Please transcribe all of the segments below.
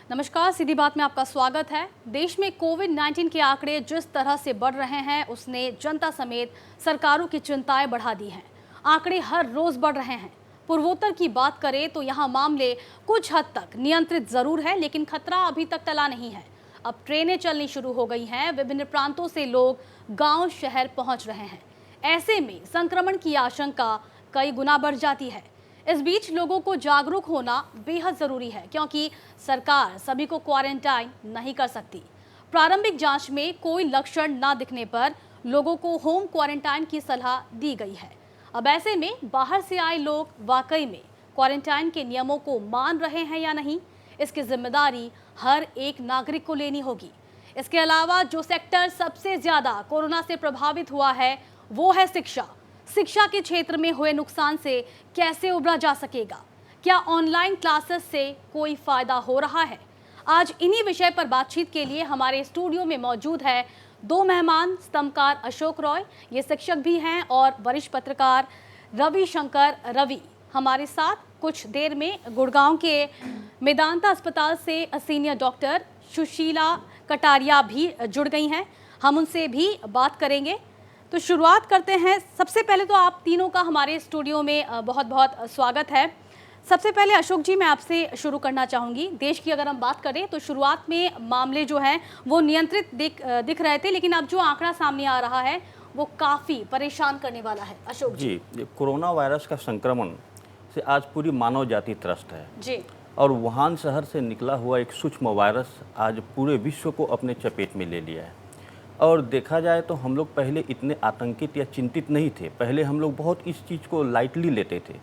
नमस्कार, सीधी बात में आपका स्वागत है। देश में कोविड-19 के आंकड़े जिस तरह से बढ़ रहे हैं, उसने जनता समेत सरकारों की चिंताएं बढ़ा दी हैं। आंकड़े हर रोज बढ़ रहे हैं। पूर्वोत्तर की बात करें तो यहाँ मामले कुछ हद तक नियंत्रित जरूर है, लेकिन खतरा अभी तक टला नहीं है। अब ट्रेनें चलनी शुरू हो गई हैं, विभिन्न प्रांतों से लोग गाँव शहर पहुँच रहे हैं। ऐसे में संक्रमण की आशंका कई गुना बढ़ जाती है। इस बीच लोगों को जागरूक होना बेहद जरूरी है, क्योंकि सरकार सभी को क्वारंटाइन नहीं कर सकती। प्रारंभिक जांच में कोई लक्षण न दिखने पर लोगों को होम क्वारंटाइन की सलाह दी गई है। अब ऐसे में बाहर से आए लोग वाकई में क्वारंटाइन के नियमों को मान रहे हैं या नहीं, इसकी जिम्मेदारी हर एक नागरिक को लेनी होगी। इसके अलावा जो सेक्टर सबसे ज्यादा कोरोना से प्रभावित हुआ है वो है शिक्षा के क्षेत्र में हुए नुकसान से कैसे उबरा जा सकेगा? क्या ऑनलाइन क्लासेस से कोई फायदा हो रहा है? आज इन्हीं विषय पर बातचीत के लिए हमारे स्टूडियो में मौजूद है दो मेहमान। स्तंभकार अशोक रॉय, ये शिक्षक भी हैं, और वरिष्ठ पत्रकार रविशंकर रवि हमारे साथ। कुछ देर में गुड़गांव के मेदांता अस्पताल से सीनियर डॉक्टर सुशीला कटारिया भी जुड़ गई हैं, हम उनसे भी बात करेंगे। तो शुरुआत करते हैं। सबसे पहले तो आप तीनों का हमारे स्टूडियो में बहुत बहुत स्वागत है। सबसे पहले अशोक जी, मैं आपसे शुरू करना चाहूँगी। देश की अगर हम बात करें तो शुरुआत में मामले जो हैं वो नियंत्रित दिख रहे थे, लेकिन अब जो आंकड़ा सामने आ रहा है वो काफ़ी परेशान करने वाला है। अशोक जी, कोरोना वायरस का संक्रमण से आज पूरी मानव जाति त्रस्त है जी। और वुहान शहर से निकला हुआ एक सूक्ष्म वायरस आज पूरे विश्व को अपने चपेट में ले लिया है। और देखा जाए तो हम लोग पहले इतने आतंकित या चिंतित नहीं थे। पहले हम लोग बहुत इस चीज़ को लाइटली लेते थे,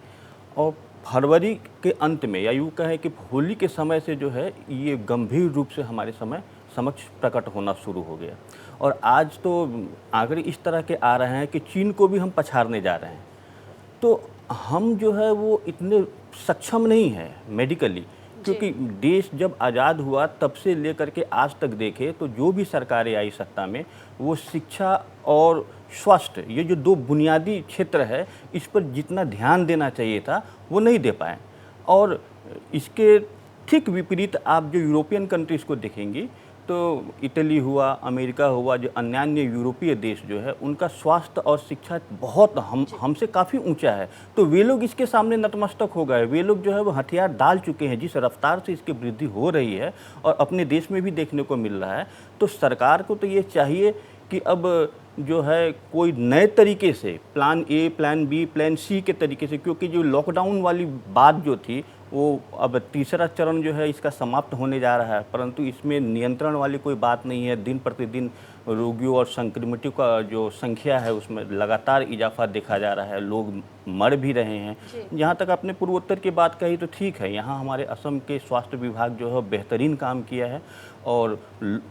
और फरवरी के अंत में, या यूँ कहें कि होली के समय से जो है ये गंभीर रूप से हमारे समक्ष प्रकट होना शुरू हो गया। और आज तो आंकड़े इस तरह के आ रहे हैं कि चीन को भी हम पछाड़ने जा रहे हैं। तो हम जो है वो इतने सक्षम नहीं हैं मेडिकली, क्योंकि देश जब आज़ाद हुआ तब से लेकर के आज तक देखे तो जो भी सरकारें आई सत्ता में, वो शिक्षा और स्वास्थ्य, ये जो दो बुनियादी क्षेत्र है, इस पर जितना ध्यान देना चाहिए था वो नहीं दे पाए। और इसके ठीक विपरीत आप जो यूरोपियन कंट्रीज़ को देखेंगी तो इटली हुआ, अमेरिका हुआ, जो अन्य यूरोपीय देश जो है, उनका स्वास्थ्य और शिक्षा बहुत हमसे काफ़ी ऊंचा है। तो वे लोग इसके सामने नतमस्तक हो गए। वे लोग जो है वो हथियार डाल चुके हैं। जिस रफ्तार से इसकी वृद्धि हो रही है और अपने देश में भी देखने को मिल रहा है, तो सरकार को तो ये चाहिए कि अब जो है कोई नए तरीके से plan A, plan B, plan C के तरीके से, क्योंकि जो लॉकडाउन वाली बात जो थी वो अब तीसरा चरण जो है इसका समाप्त होने जा रहा है, परंतु इसमें नियंत्रण वाली कोई बात नहीं है। दिन प्रतिदिन रोगियों और संक्रमितों का जो संख्या है उसमें लगातार इजाफा देखा जा रहा है। लोग मर भी रहे हैं। जहाँ तक आपने पूर्वोत्तर की बात कही तो ठीक है, यहाँ हमारे असम के स्वास्थ्य विभाग जो है बेहतरीन काम किया है और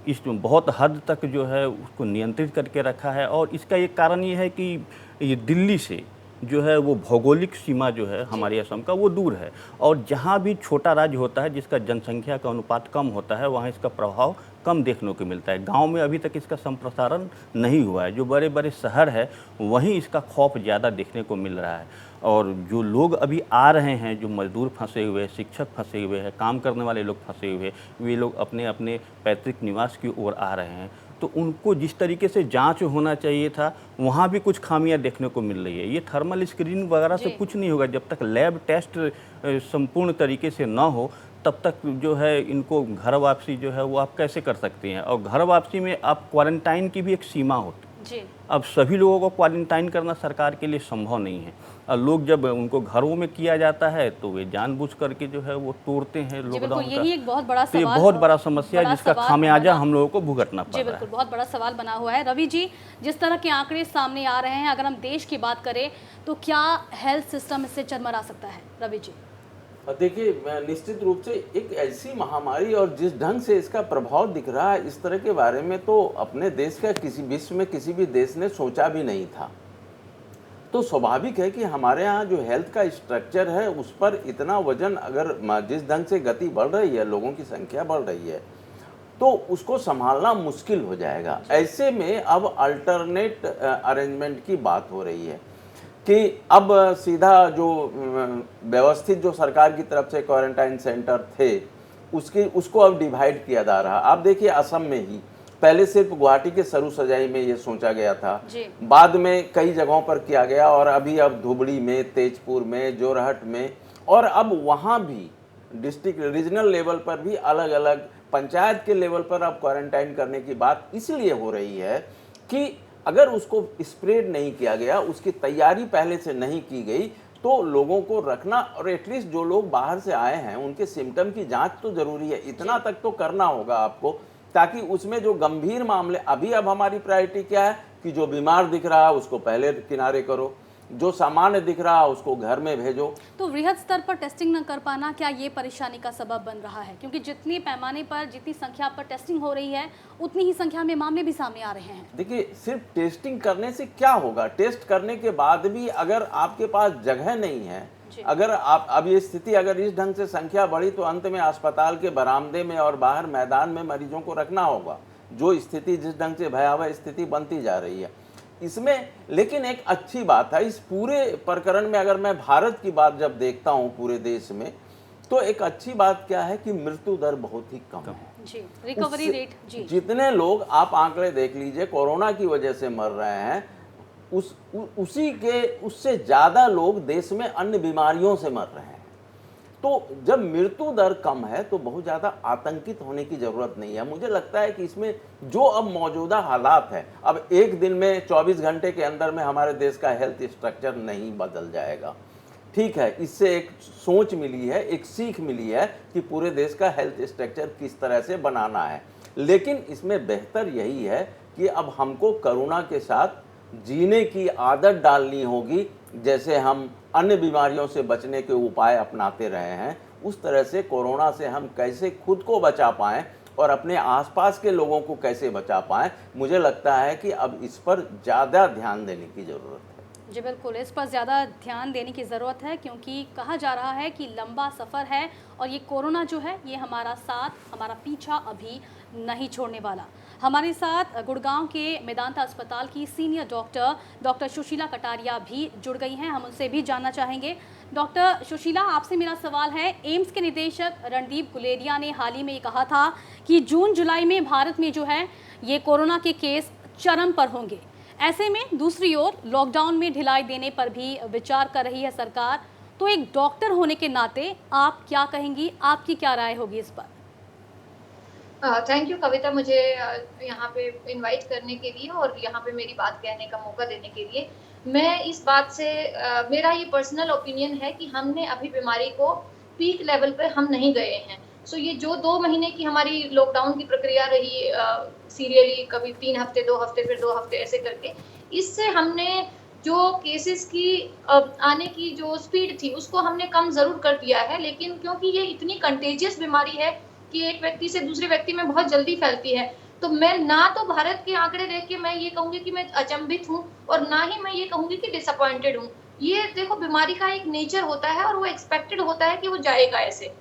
इस बहुत हद तक जो है उसको नियंत्रित करके रखा है। और इसका एक कारण ये है कि ये दिल्ली से जो है वो भौगोलिक सीमा जो है हमारे असम का वो दूर है, और जहाँ भी छोटा राज्य होता है जिसका जनसंख्या का अनुपात कम होता है, वहाँ इसका प्रभाव कम देखने को मिलता है। गांव में अभी तक इसका संप्रसारण नहीं हुआ है। जो बड़े बड़े शहर है वहीं इसका खौफ ज़्यादा देखने को मिल रहा है। और जो लोग अभी आ रहे हैं, जो मजदूर फंसे हुए हैं, शिक्षक फंसे हुए हैं, काम करने वाले लोग फंसे हुए हैं, वे लोग अपने अपने पैतृक निवास की ओर आ रहे हैं। तो उनको जिस तरीके से जांच होना चाहिए था, वहाँ भी कुछ खामियां देखने को मिल रही है। ये थर्मल स्क्रीनिंग वगैरह से कुछ नहीं होगा। जब तक लैब टेस्ट संपूर्ण तरीके से ना हो, तब तक जो है इनको घर वापसी जो है वो आप कैसे कर सकते हैं। और घर वापसी में आप क्वारंटाइन की भी एक सीमा होती है। अब सभी लोगों को क्वारंटाइन करना सरकार के लिए संभव नहीं है। और लोग जब उनको घरों में किया जाता है तो वे जानबूझ करके जो है वो तोड़ते हैं लॉकडाउन का। यही एक बहुत बड़ा सवाल, ये बहुत बड़ा समस्या है जिसका खामियाजा हम लोगों को भुगतना पड़ रहा है। बिल्कुल, बहुत बड़ा सवाल बना हुआ है। रवि जी, जिस तरह के आंकड़े सामने आ रहे हैं, अगर हम देश की बात करें तो क्या हेल्थ सिस्टम इससे चरमरा सकता है? रवि जी, देखिए, निश्चित रूप से एक ऐसी महामारी और जिस ढंग से इसका प्रभाव दिख रहा है, इस तरह के बारे में तो अपने देश का किसी विश्व में किसी भी देश ने सोचा भी नहीं था। तो स्वाभाविक है कि हमारे यहाँ जो हेल्थ का स्ट्रक्चर है उस पर इतना वजन, अगर जिस ढंग से गति बढ़ रही है, लोगों की संख्या बढ़ रही है, तो उसको संभालना मुश्किल हो जाएगा। ऐसे में अब अल्टरनेट अरेंजमेंट की बात हो रही है कि अब सीधा जो व्यवस्थित जो सरकार की तरफ से क्वारंटाइन सेंटर थे उसको अब डिवाइड किया जा रहा। आप देखिए असम में ही पहले सिर्फ गुवाहाटी के सरू सजाई में ये सोचा गया था, बाद में कई जगहों पर किया गया, और अब धुबड़ी में, तेजपुर में, जोरहट में, और अब वहाँ भी डिस्ट्रिक्ट रीजनल लेवल पर भी अलग अलग पंचायत के लेवल पर अब क्वारंटाइन करने की बात इसलिए हो रही है कि अगर उसको स्प्रेड नहीं किया गया, उसकी तैयारी पहले से नहीं की गई, तो लोगों को रखना, और एटलीस्ट जो लोग बाहर से आए हैं उनके सिम्टम की जांच तो जरूरी है, इतना तक तो करना होगा आपको, ताकि उसमें जो गंभीर मामले, अभी अब हमारी प्रायोरिटी क्या है कि जो बीमार दिख रहा है उसको पहले किनारे करो, जो सामान्य दिख रहा है उसको घर में भेजो। तो वृहद स्तर पर टेस्टिंग न कर पाना क्या ये परेशानी का सबब बन रहा है? क्योंकि जितने पैमाने पर, जितनी संख्या पर टेस्टिंग हो रही है, उतनी ही संख्या में मामले भी सामने आ रहे हैं। देखिए, सिर्फ टेस्टिंग करने से क्या होगा? टेस्ट करने के बाद भी अगर आपके पास जगह नहीं है, अगर आप अब ये स्थिति अगर इस ढंग से संख्या बढ़ी, तो अंत में अस्पताल के बरामदे में और बाहर मैदान में मरीजों को रखना होगा, जो स्थिति जिस ढंग से भयावह स्थिति बनती जा रही है इसमें। लेकिन एक अच्छी बात है इस पूरे प्रकरण में, अगर मैं भारत की बात जब देखता हूं पूरे देश में, तो एक अच्छी बात क्या है कि मृत्यु दर बहुत ही कम है जी, रिकवरी रेट जी। जितने लोग आप आंकड़े देख लीजिए कोरोना की वजह से मर रहे हैं, उससे ज्यादा लोग देश में अन्य बीमारियों से मर रहे हैं। तो जब मृत्यु दर कम है तो बहुत ज़्यादा आतंकित होने की ज़रूरत नहीं है। मुझे लगता है कि इसमें जो अब मौजूदा हालात है, अब एक दिन में 24 घंटे के अंदर में हमारे देश का हेल्थ स्ट्रक्चर नहीं बदल जाएगा। ठीक है, इससे एक सोच मिली है, एक सीख मिली है कि पूरे देश का हेल्थ स्ट्रक्चर किस तरह से बनाना है, लेकिन इसमें बेहतर यही है कि अब हमको कोरोना के साथ जीने की आदत डालनी होगी। जैसे हम अन्य बीमारियों से बचने के उपाय अपनाते रहे हैं, उस तरह से कोरोना से हम कैसे खुद को बचा पाएं और अपने आसपास के लोगों को कैसे बचा पाएं, मुझे लगता है कि अब इस पर ज़्यादा ध्यान देने की ज़रूरत है। जी बिल्कुल, इस पर ज़्यादा ध्यान देने की ज़रूरत है, क्योंकि कहा जा रहा है कि लंबा सफ़र है और ये कोरोना जो है ये हमारा साथ, हमारा पीछा अभी नहीं छोड़ने वाला। हमारे साथ गुड़गांव के मेदांता अस्पताल की सीनियर डॉक्टर सुशीला कटारिया भी जुड़ गई हैं, हम उनसे भी जानना चाहेंगे। डॉक्टर सुशीला, आपसे मेरा सवाल है, एम्स के निदेशक रणदीप गुलेरिया ने हाल ही में ये कहा था कि जून जुलाई में भारत में जो है ये कोरोना के केस चरम पर होंगे। ऐसे में दूसरी ओर लॉकडाउन में ढिलाई देने पर भी विचार कर रही है सरकार, तो एक डॉक्टर होने के नाते आप क्या कहेंगी, आपकी क्या राय होगी इस पर? थैंक यू कविता, मुझे यहाँ पे इनवाइट करने के लिए और यहाँ पे मेरी बात कहने का मौका देने के लिए। मैं इस बात से मेरा ये पर्सनल ओपिनियन है कि हमने अभी बीमारी को पीक लेवल पे हम नहीं गए हैं। सो ये जो 2 महीने की हमारी लॉकडाउन की प्रक्रिया रही, सीरियली कभी 3 हफ्ते 2 हफ्ते फिर 2 हफ्ते ऐसे करके, इससे हमने जो केसेस की आने की जो स्पीड थी उसको हमने कम जरूर कर दिया है। लेकिन क्योंकि ये इतनी कंटेजियस बीमारी है कि एक व्यक्ति से दूसरे व्यक्ति में बहुत जल्दी फैलती है, तो मैं ना तो भारत के आंकड़े देख के मैं ये कहूंगी कि मैं अचंभित हूँ और ना ही मैं ये कहूंगी कि डिसअपॉइंटेड हूँ। ये देखो, बीमारी का एक नेचर होता है और वो एक्सपेक्टेड होता है कि वो जाएगा ऐसे,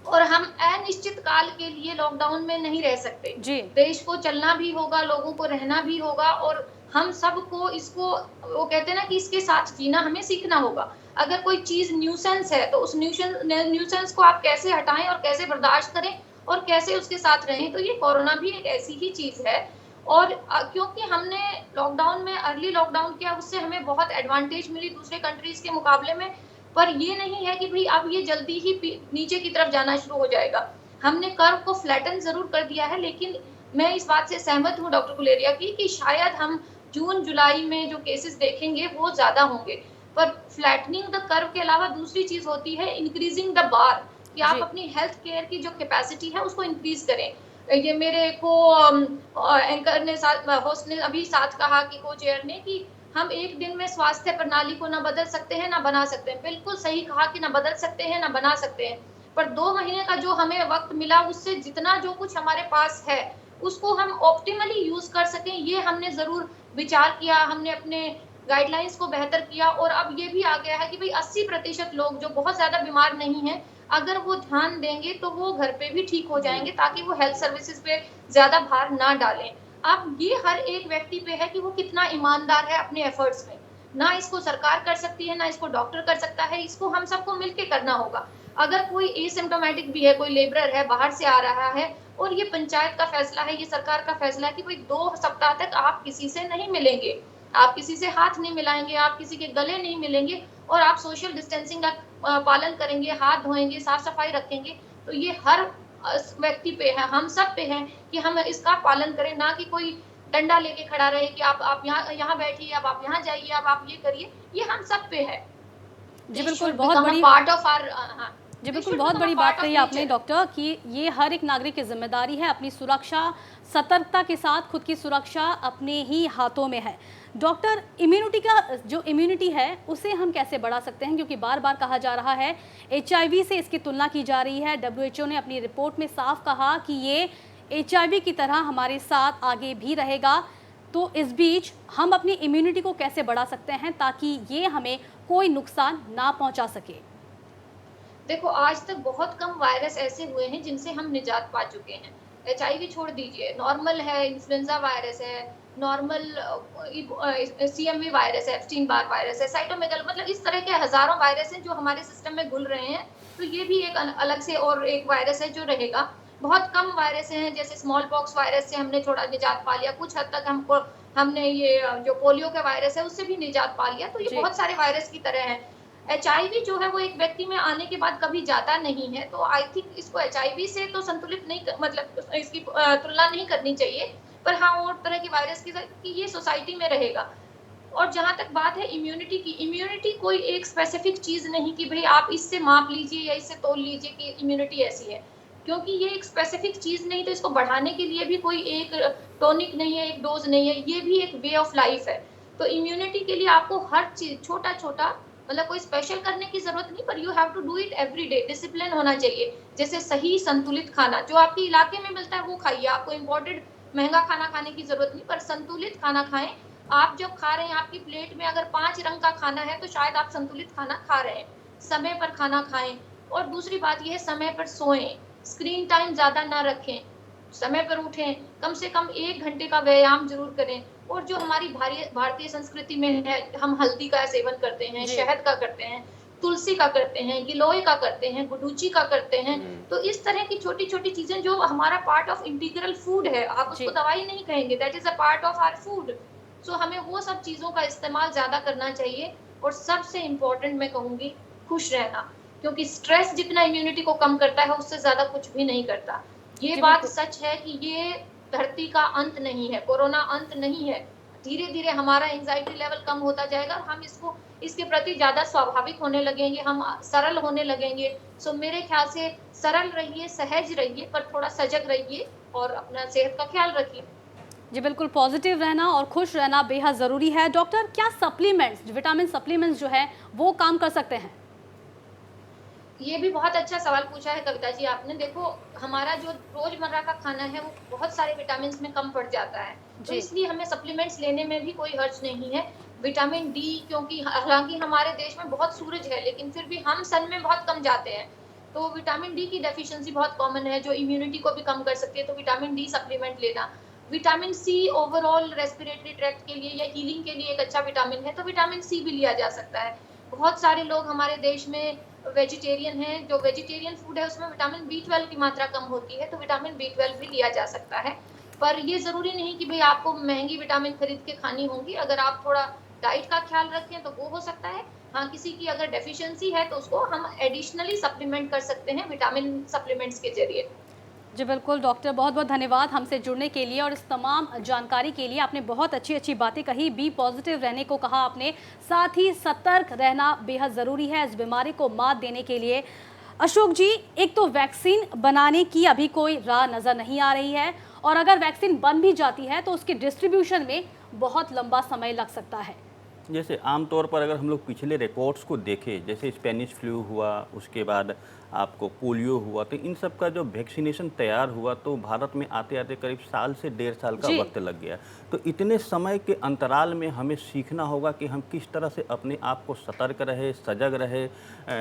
और हम अनिश्चित काल के लिए लॉकडाउन में नहीं रह सकते जी। देश को चलना भी होगा, लोगों को रहना भी होगा, और हम सबको इसको, वो कहते हैं ना कि इसके साथ जीना हमें सीखना होगा। अगर कोई चीज न्यूसेंस है तो उस न्यूसेंस को आप कैसे हटाएं और कैसे बर्दाश्त करें और कैसे उसके साथ रहें, तो ये कोरोना भी एक ऐसी ही चीज है। और क्योंकि हमने लॉकडाउन में अर्ली लॉकडाउन किया, उससे हमें बहुत एडवांटेज मिली दूसरे कंट्रीज के मुकाबले में, पर ये नहीं है कि भाई अब ये जल्दी ही नीचे की तरफ जाना शुरू हो जाएगा। हमने कर्व को फ्लैटन जरूर कर दिया है, लेकिन मैं इस बात से सहमत हूँ डॉक्टर गुलेरिया की कि शायद हम जून जुलाई में जो केसेस देखेंगे वो ज्यादा होंगे, पर फ्लैटनिंग द कर्व के अलावा दूसरी चीज होती है इंक्रीजिंग द बार, कि आप अपनी हेल्थ केयर की जो कैपेसिटी है उसको इंक्रीज करें। ये मेरे को एंकर ने होस्ट ने अभी साथ कहा कि को चेयर ने कि हम एक दिन में स्वास्थ्य प्रणाली को ना बदल सकते हैं ना बना सकते हैं। बिल्कुल सही कहा कि ना बदल सकते हैं ना बना सकते हैं, पर 2 महीने का जो हमें वक्त मिला उससे जितना जो कुछ हमारे पास है उसको हम ऑप्टिमली यूज कर सकें, ये हमने जरूर विचार किया। हमने अपने गाइडलाइंस को बेहतर किया और अब ये भी आ गया है कि भाई 80% लोग जो बहुत ज्यादा बीमार नहीं हैं, अगर वो ध्यान देंगे तो वो घर पे भी ठीक हो जाएंगे, ताकि वो हेल्थ सर्विसेज पे ज्यादा भार ना डालें। अब ये हर एक व्यक्ति पे है कि वो कितना ईमानदार है अपने एफर्ट्स में। ना इसको सरकार कर सकती है, ना इसको डॉक्टर कर सकता है, इसको हम सबको मिलके करना होगा। अगर कोई एसिम्प्टोमेटिक भी है, कोई लेबरर है, बाहर से आ रहा है और ये पंचायत का फैसला है, ये सरकार का फैसला है कि भाई 2 सप्ताह तक आप किसी से नहीं मिलेंगे, आप किसी से हाथ नहीं मिलाएँगे, आप किसी के गले नहीं मिलेंगे और आप सोशल डिस्टेंसिंग का पालन करेंगे, हाथ धोएँगे, साफ-सफाई रखेंगे, तो ये हर व्यक्ति पे है, हम सब पे है कि हम इसका पालन करें, ना कि कोई डंडा लेके खड़ा रहे कि आप यहाँ बैठिए, अब आप यहाँ जाइए, अब आप ये करिए, ये हम सब पे है। जी दिस बिल्कुल, शुड बहुत बिकम अ बड़ी पार्ट ऑफ आवर हाँ, जी दिस बिल्कुल, शुड बहुत बिकम अ बड़ी बात पार्ट ऑफ कही आपने नेचर। डॉक्टर कि ये हर एक नागरिक की जिम्मेदारी है अपनी सुरक्षा, सतर्कता के साथ खुद की सुरक्षा अपने ही हाथों में है। डॉक्टर, इम्यूनिटी का जो इम्यूनिटी है उसे हम कैसे बढ़ा सकते हैं, क्योंकि बार बार कहा जा रहा है HIV से इसकी तुलना की जा रही है। WHO ने अपनी रिपोर्ट में साफ कहा कि ये HIV की तरह हमारे साथ आगे भी रहेगा। तो इस बीच हम अपनी इम्यूनिटी को कैसे बढ़ा सकते हैं ताकि ये हमें कोई नुकसान ना पहुंचा सके? देखो, आज तक बहुत कम वायरस ऐसे हुए हैं जिनसे हम निजात पा चुके हैं। HIV छोड़ दीजिए, नॉर्मल है, इन्फ्लुएंजा वायरस है, नॉर्मल CMV वायरस है, एप्स्टीन बार वायरस है, साइटोमेगालो, मतलब इस तरह के हज़ारों वायरस हैं जो हमारे सिस्टम में घुल रहे हैं। तो ये भी एक अलग से और एक वायरस है जो रहेगा। बहुत कम वायरस हैं, जैसे स्मॉल पॉक्स वायरस से हमने थोड़ा निजात पा लिया, कुछ हद तक हमने ये जो पोलियो का वायरस है उससे भी निजात पा लिया। तो ये जी। बहुत सारे वायरस की तरह है। HIV जो है वो एक व्यक्ति में आने के बाद कभी जाता नहीं है, तो आई थिंक इसको HIV से तो संतुलित नहीं मतलब इसकी तुलना नहीं करनी चाहिए, पर हाँ और तरह की वायरस की कि ये सोसाइटी में रहेगा। और जहाँ तक बात है इम्यूनिटी की, इम्यूनिटी कोई एक स्पेसिफिक चीज़ नहीं कि भई आप इससे माप लीजिए या इससे तोल लीजिए कि इम्यूनिटी ऐसी है। क्योंकि ये एक स्पेसिफिक चीज़ नहीं, तो इसको बढ़ाने के लिए भी कोई एक टॉनिक नहीं है, एक डोज़ नहीं है, ये भी एक वे ऑफ लाइफ है। तो इम्यूनिटी के लिए आपको हर चीज़ छोटा-छोटा, मतलब कोई स्पेशल करने की ज़रूरत नहीं, पर you have to do it every day, discipline होना चाहिए। जैसे सही संतुलित खाना, जो आपके इलाके में मिलता है वो खाइए, आपको इम्पोर्टेड महँगा खाना खाने की ज़रूरत नहीं, पर संतुलित खाना खाएँ। आप जब खा रहे हैं, आपकी प्लेट में अगर 5 रंग का खाना है, तो शायद आप संतुलित खाना खा रहे हैं। समय पर खाना खाएँ और दूसरी बात ये है समय पर सोएँ, स्क्रीन टाइम ज़्यादा ना रखें, समय पर उठें, कम से कम 1 घंटे का व्यायाम ज़रूर करें। और जो हमारी भारतीय संस्कृति में है, हम हल्दी का सेवन करते हैं, जी। शहद का करते हैं, तुलसी का करते हैं, गिलोय का करते हैं, गुडुची का करते हैं। तो इस तरह की छोटी-छोटी चीज़ें जो हमारा पार्ट ऑफ इंटीग्रल फूड है, आप उसको जी। दवाई नहीं कहेंगे, that is a part of our food. So हमें वो सब चीज़ों का इस्तेमाल ज़्यादा करना चाहिए और सबसे इम्पोर्टेंट मैं कहूँगी खुश रहना, क्योंकि स्ट्रेस जितना इम्यूनिटी को कम करता है, उससे ज़्यादा कुछ भी नहीं करता। ये जी बात बिल्कुल। सच है कि ये धरती का अंत नहीं है, कोरोना अंत नहीं है। धीरे-धीरे हमारा एंग्ज़ायटी लेवल कम होता जाएगा और हम इसके प्रति ज़्यादा स्वाभाविक होने लगेंगे, हम सरल होने लगेंगे। सो मेरे ख़्याल से सरल रहिए, सहज रहिए, पर थोड़ा सजग रहिए और अपना सेहत का ख़्याल रखिए। जी बिल्कुल, पॉजिटिव रहना और खुश रहना बेहद ज़रूरी है। डॉक्टर, क्या सप्लीमेंट्स, विटामिन सप्लीमेंट्स जो हैं वो काम कर सकते हैं? ये भी बहुत अच्छा सवाल पूछा है कविता जी आपने। देखो, हमारा जो रोज़मर्रा का खाना है वो बहुत सारे विटामिन्स में कम पड़ जाता है। तो जी। इसलिए हमें सप्लीमेंट्स लेने में भी कोई हर्ज नहीं है। विटामिन डी, क्योंकि हालाँकि हमारे देश में बहुत सूरज है, लेकिन फिर भी हम सन में बहुत कम जाते हैं। तो विटामिन डी की डेफिशिएंसी बहुत कॉमन है, जो इम्यूनिटी को भी कम कर सकती है, तो विटामिन डी सप्लीमेंट लेना। Vitamin C overall respiratory tract के लिए या हीलिंग के लिए एक अच्छा विटामिन है, तो विटामिन सी भी लिया जा सकता है। बहुत सारे लोग हमारे देश में वेजिटेरियन हैं, जो वेजिटेरियन फूड है उसमें विटामिन बी 12 की मात्रा कम होती है, तो विटामिन बी 12 भी लिया जा सकता है। पर ये ज़रूरी नहीं कि भई आपको महँगी विटामिन खरीद के खानी होंगी, अगर आप थोड़ा डाइट का ख़्याल रखें तो वो हो सकता है। हाँ, किसी की अगर डेफिशिएंसी है तो उसको हम एडिशनली सप्लीमेंट कर सकते हैं विटामिन सप्लीमेंट्स के ज़रिए। जी बिल्कुल डॉक्टर, बहुत बहुत धन्यवाद हमसे जुड़ने के लिए और इस तमाम जानकारी के लिए। आपने बहुत अच्छी अच्छी बातें कही, बी पॉजिटिव रहने को कहा आपने, साथ ही सतर्क रहना बेहद ज़रूरी है इस बीमारी को मात देने के लिए। अशोक जी, एक तो वैक्सीन बनाने की अभी कोई राह नज़र नहीं आ रही है और अगर वैक्सीन बन भी जाती है तो उसके डिस्ट्रीब्यूशन में बहुत लंबा समय लग सकता है। जैसे आमतौर पर अगर हम लोग पिछले रिकॉर्ड्स को देखें, जैसे स्पेनिश फ्लू हुआ, उसके बाद आपको पोलियो हुआ, तो इन सब का जो वैक्सीनेशन तैयार हुआ तो भारत में आते आते करीब साल से 1.5 साल का जी। वक्त लग गया। तो इतने समय के अंतराल में हमें सीखना होगा कि हम किस तरह से अपने आप को सतर्क रहे, सजग रहे,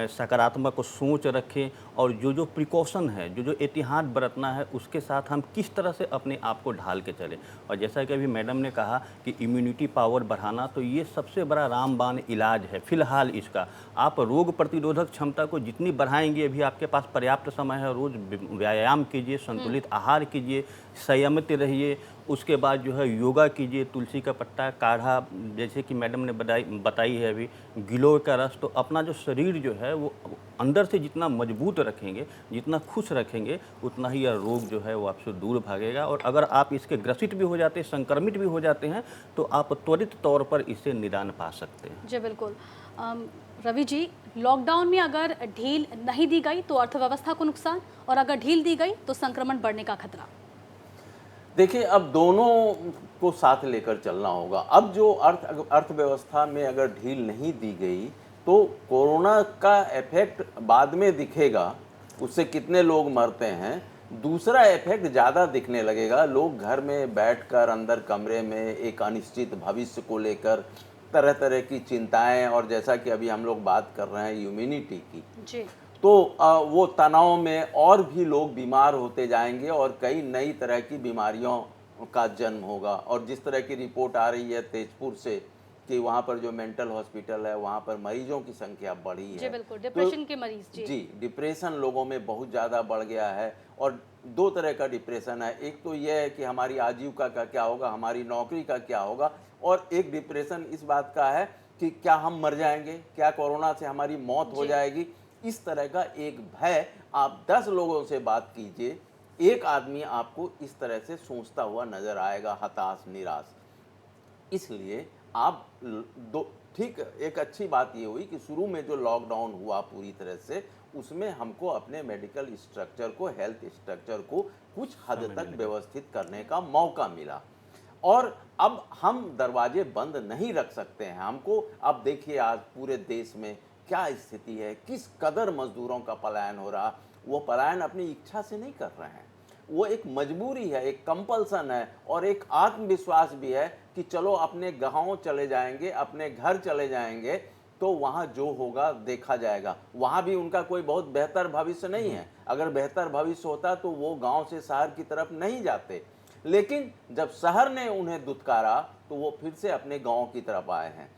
सकारात्मक सोच रखें और जो जो प्रिकॉशन है, जो जो एहतियात बरतना है, उसके साथ हम किस तरह से अपने आप को ढाल के चलें। और जैसा कि अभी मैडम ने कहा कि इम्यूनिटी पावर बढ़ाना, तो ये सबसे सबसे बड़ा रामबाण इलाज है फिलहाल इसका। आप रोग प्रतिरोधक क्षमता को जितनी बढ़ाएंगे, अभी आपके पास पर्याप्त समय है, रोज व्यायाम कीजिए, संतुलित आहार कीजिए, संयमित रहिए, उसके बाद जो है योगा कीजिए, तुलसी का पत्ता काढ़ा जैसे कि मैडम ने बताई है अभी, गिलोय का रस, तो अपना जो शरीर जो है वो अंदर से जितना मजबूत रखेंगे, जितना खुश रखेंगे, उतना ही यह रोग जो है वो आपसे दूर भागेगा। और अगर आप इसके ग्रसित भी हो जाते हैं, संक्रमित भी हो जाते हैं, तो आप त्वरित तौर पर इससे निदान पा सकते हैं। जी बिल्कुल। रवि जी, लॉकडाउन में अगर ढील नहीं दी गई तो अर्थव्यवस्था को नुकसान, और अगर ढील दी गई तो संक्रमण बढ़ने का खतरा। देखिए, अब दोनों को साथ लेकर चलना होगा। अब जो अर्थव्यवस्था में अगर ढील नहीं दी गई तो कोरोना का इफेक्ट बाद में दिखेगा, उससे कितने लोग मरते हैं, दूसरा इफेक्ट ज़्यादा दिखने लगेगा। लोग घर में बैठकर अंदर कमरे में एक अनिश्चित भविष्य को लेकर तरह तरह की चिंताएं, और जैसा कि अभी हम लोग बात कर रहे हैं इम्यूनिटी की जी। तो वो तनाव में और भी लोग बीमार होते जाएंगे और कई नई तरह की बीमारियों का जन्म होगा। और जिस तरह की रिपोर्ट आ रही है तेजपुर से कि वहाँ पर जो मेंटल हॉस्पिटल है वहाँ पर मरीजों की संख्या बढ़ी है। जी बिल्कुल, डिप्रेशन के मरीज। जी, डिप्रेशन लोगों में बहुत ज़्यादा बढ़ गया है। और दो तरह का डिप्रेशन है, एक तो यह है कि हमारी आजीविका का क्या होगा, हमारी नौकरी का क्या होगा, और एक डिप्रेशन इस बात का है कि क्या हम मर जाएंगे, क्या कोरोना से हमारी मौत हो जाएगी। इस तरह का एक भय। आप 10 लोगों से बात कीजिए, एक आदमी आपको इस तरह से सोचता हुआ नजर आएगा, हताश, निराश। इसलिए आप ठीक, एक अच्छी बात ये हुई कि शुरू में जो लॉकडाउन हुआ पूरी तरह से, उसमें हमको अपने मेडिकल स्ट्रक्चर को, हेल्थ स्ट्रक्चर को कुछ हद तक व्यवस्थित करने का मौका मिला। और अब हम दरवाजे बंद नहीं रख सकते हैं। हमको अब देखिए आज पूरे देश में क्या स्थिति है, किस कदर मजदूरों का पलायन हो रहा। वो पलायन अपनी इच्छा से नहीं कर रहे हैं, वो एक मजबूरी है, एक कंपल्सन है, और एक आत्मविश्वास भी है कि चलो अपने गाँव चले जाएंगे, अपने घर चले जाएंगे, तो वहाँ जो होगा देखा जाएगा। वहाँ भी उनका कोई बहुत बेहतर भविष्य नहीं है। अगर बेहतर भविष्य होता तो वो गांव से शहर की तरफ नहीं जाते। लेकिन जब शहर ने उन्हें दुत्कारा तो वो फिर से अपने गांव की तरफ आए हैं।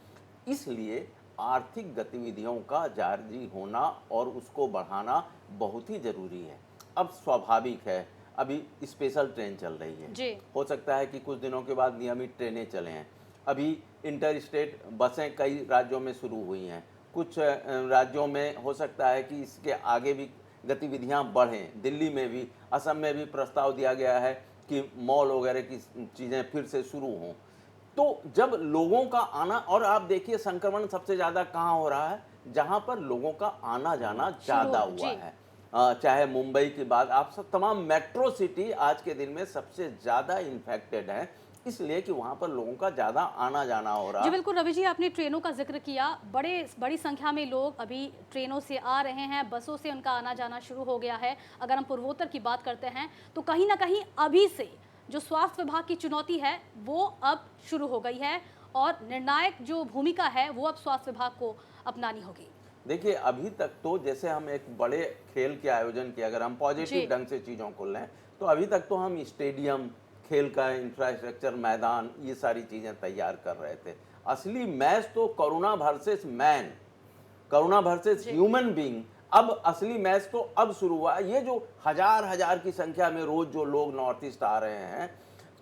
इसलिए आर्थिक गतिविधियों का जारी होना और उसको बढ़ाना बहुत ही ज़रूरी है। अब स्वाभाविक है, अभी स्पेशल ट्रेन चल रही है जी। हो सकता है कि कुछ दिनों के बाद नियमित ट्रेनें चले हैं। अभी इंटर स्टेट बसें कई राज्यों में शुरू हुई हैं, कुछ राज्यों में हो सकता है कि इसके आगे भी गतिविधियां बढ़ें। दिल्ली में भी, असम में भी प्रस्ताव दिया गया है कि मॉल वगैरह की चीज़ें फिर से शुरू हों। तो जब लोगों का आना, और आप देखिए संक्रमण सबसे ज़्यादा कहाँ हो रहा है, जहाँ पर लोगों का आना जाना ज़्यादा हुआ है। चाहे मुंबई की बात, आप सब तमाम मेट्रो सिटी आज के दिन में सबसे ज़्यादा इन्फेक्टेड है, इसलिए कि वहाँ पर लोगों का ज़्यादा आना जाना हो रहा है। जी बिल्कुल रवि जी, आपने ट्रेनों का जिक्र किया। बड़ी संख्या में लोग अभी ट्रेनों से आ रहे हैं, बसों से उनका आना जाना शुरू हो गया है। अगर हम पूर्वोत्तर की बात करते हैं तो कहीं ना कहीं अभी से जो स्वास्थ्य विभाग की चुनौती है वो अब शुरू हो गई है, और निर्णायक जो भूमिका है वो अब स्वास्थ्य विभाग को अपनानी होगी। देखिए, अभी तक तो जैसे हम एक बड़े खेल के आयोजन के, अगर हम पॉजिटिव ढंग से चीज़ों को लें, तो अभी तक तो हम स्टेडियम, खेल का इंफ्रास्ट्रक्चर, मैदान, ये सारी चीज़ें तैयार कर रहे थे। असली मैच तो corona versus man, corona versus human being, अब असली मैच तो अब शुरू हुआ। ये जो हजार की संख्या में रोज जो लोग नॉर्थ ईस्ट आ रहे हैं,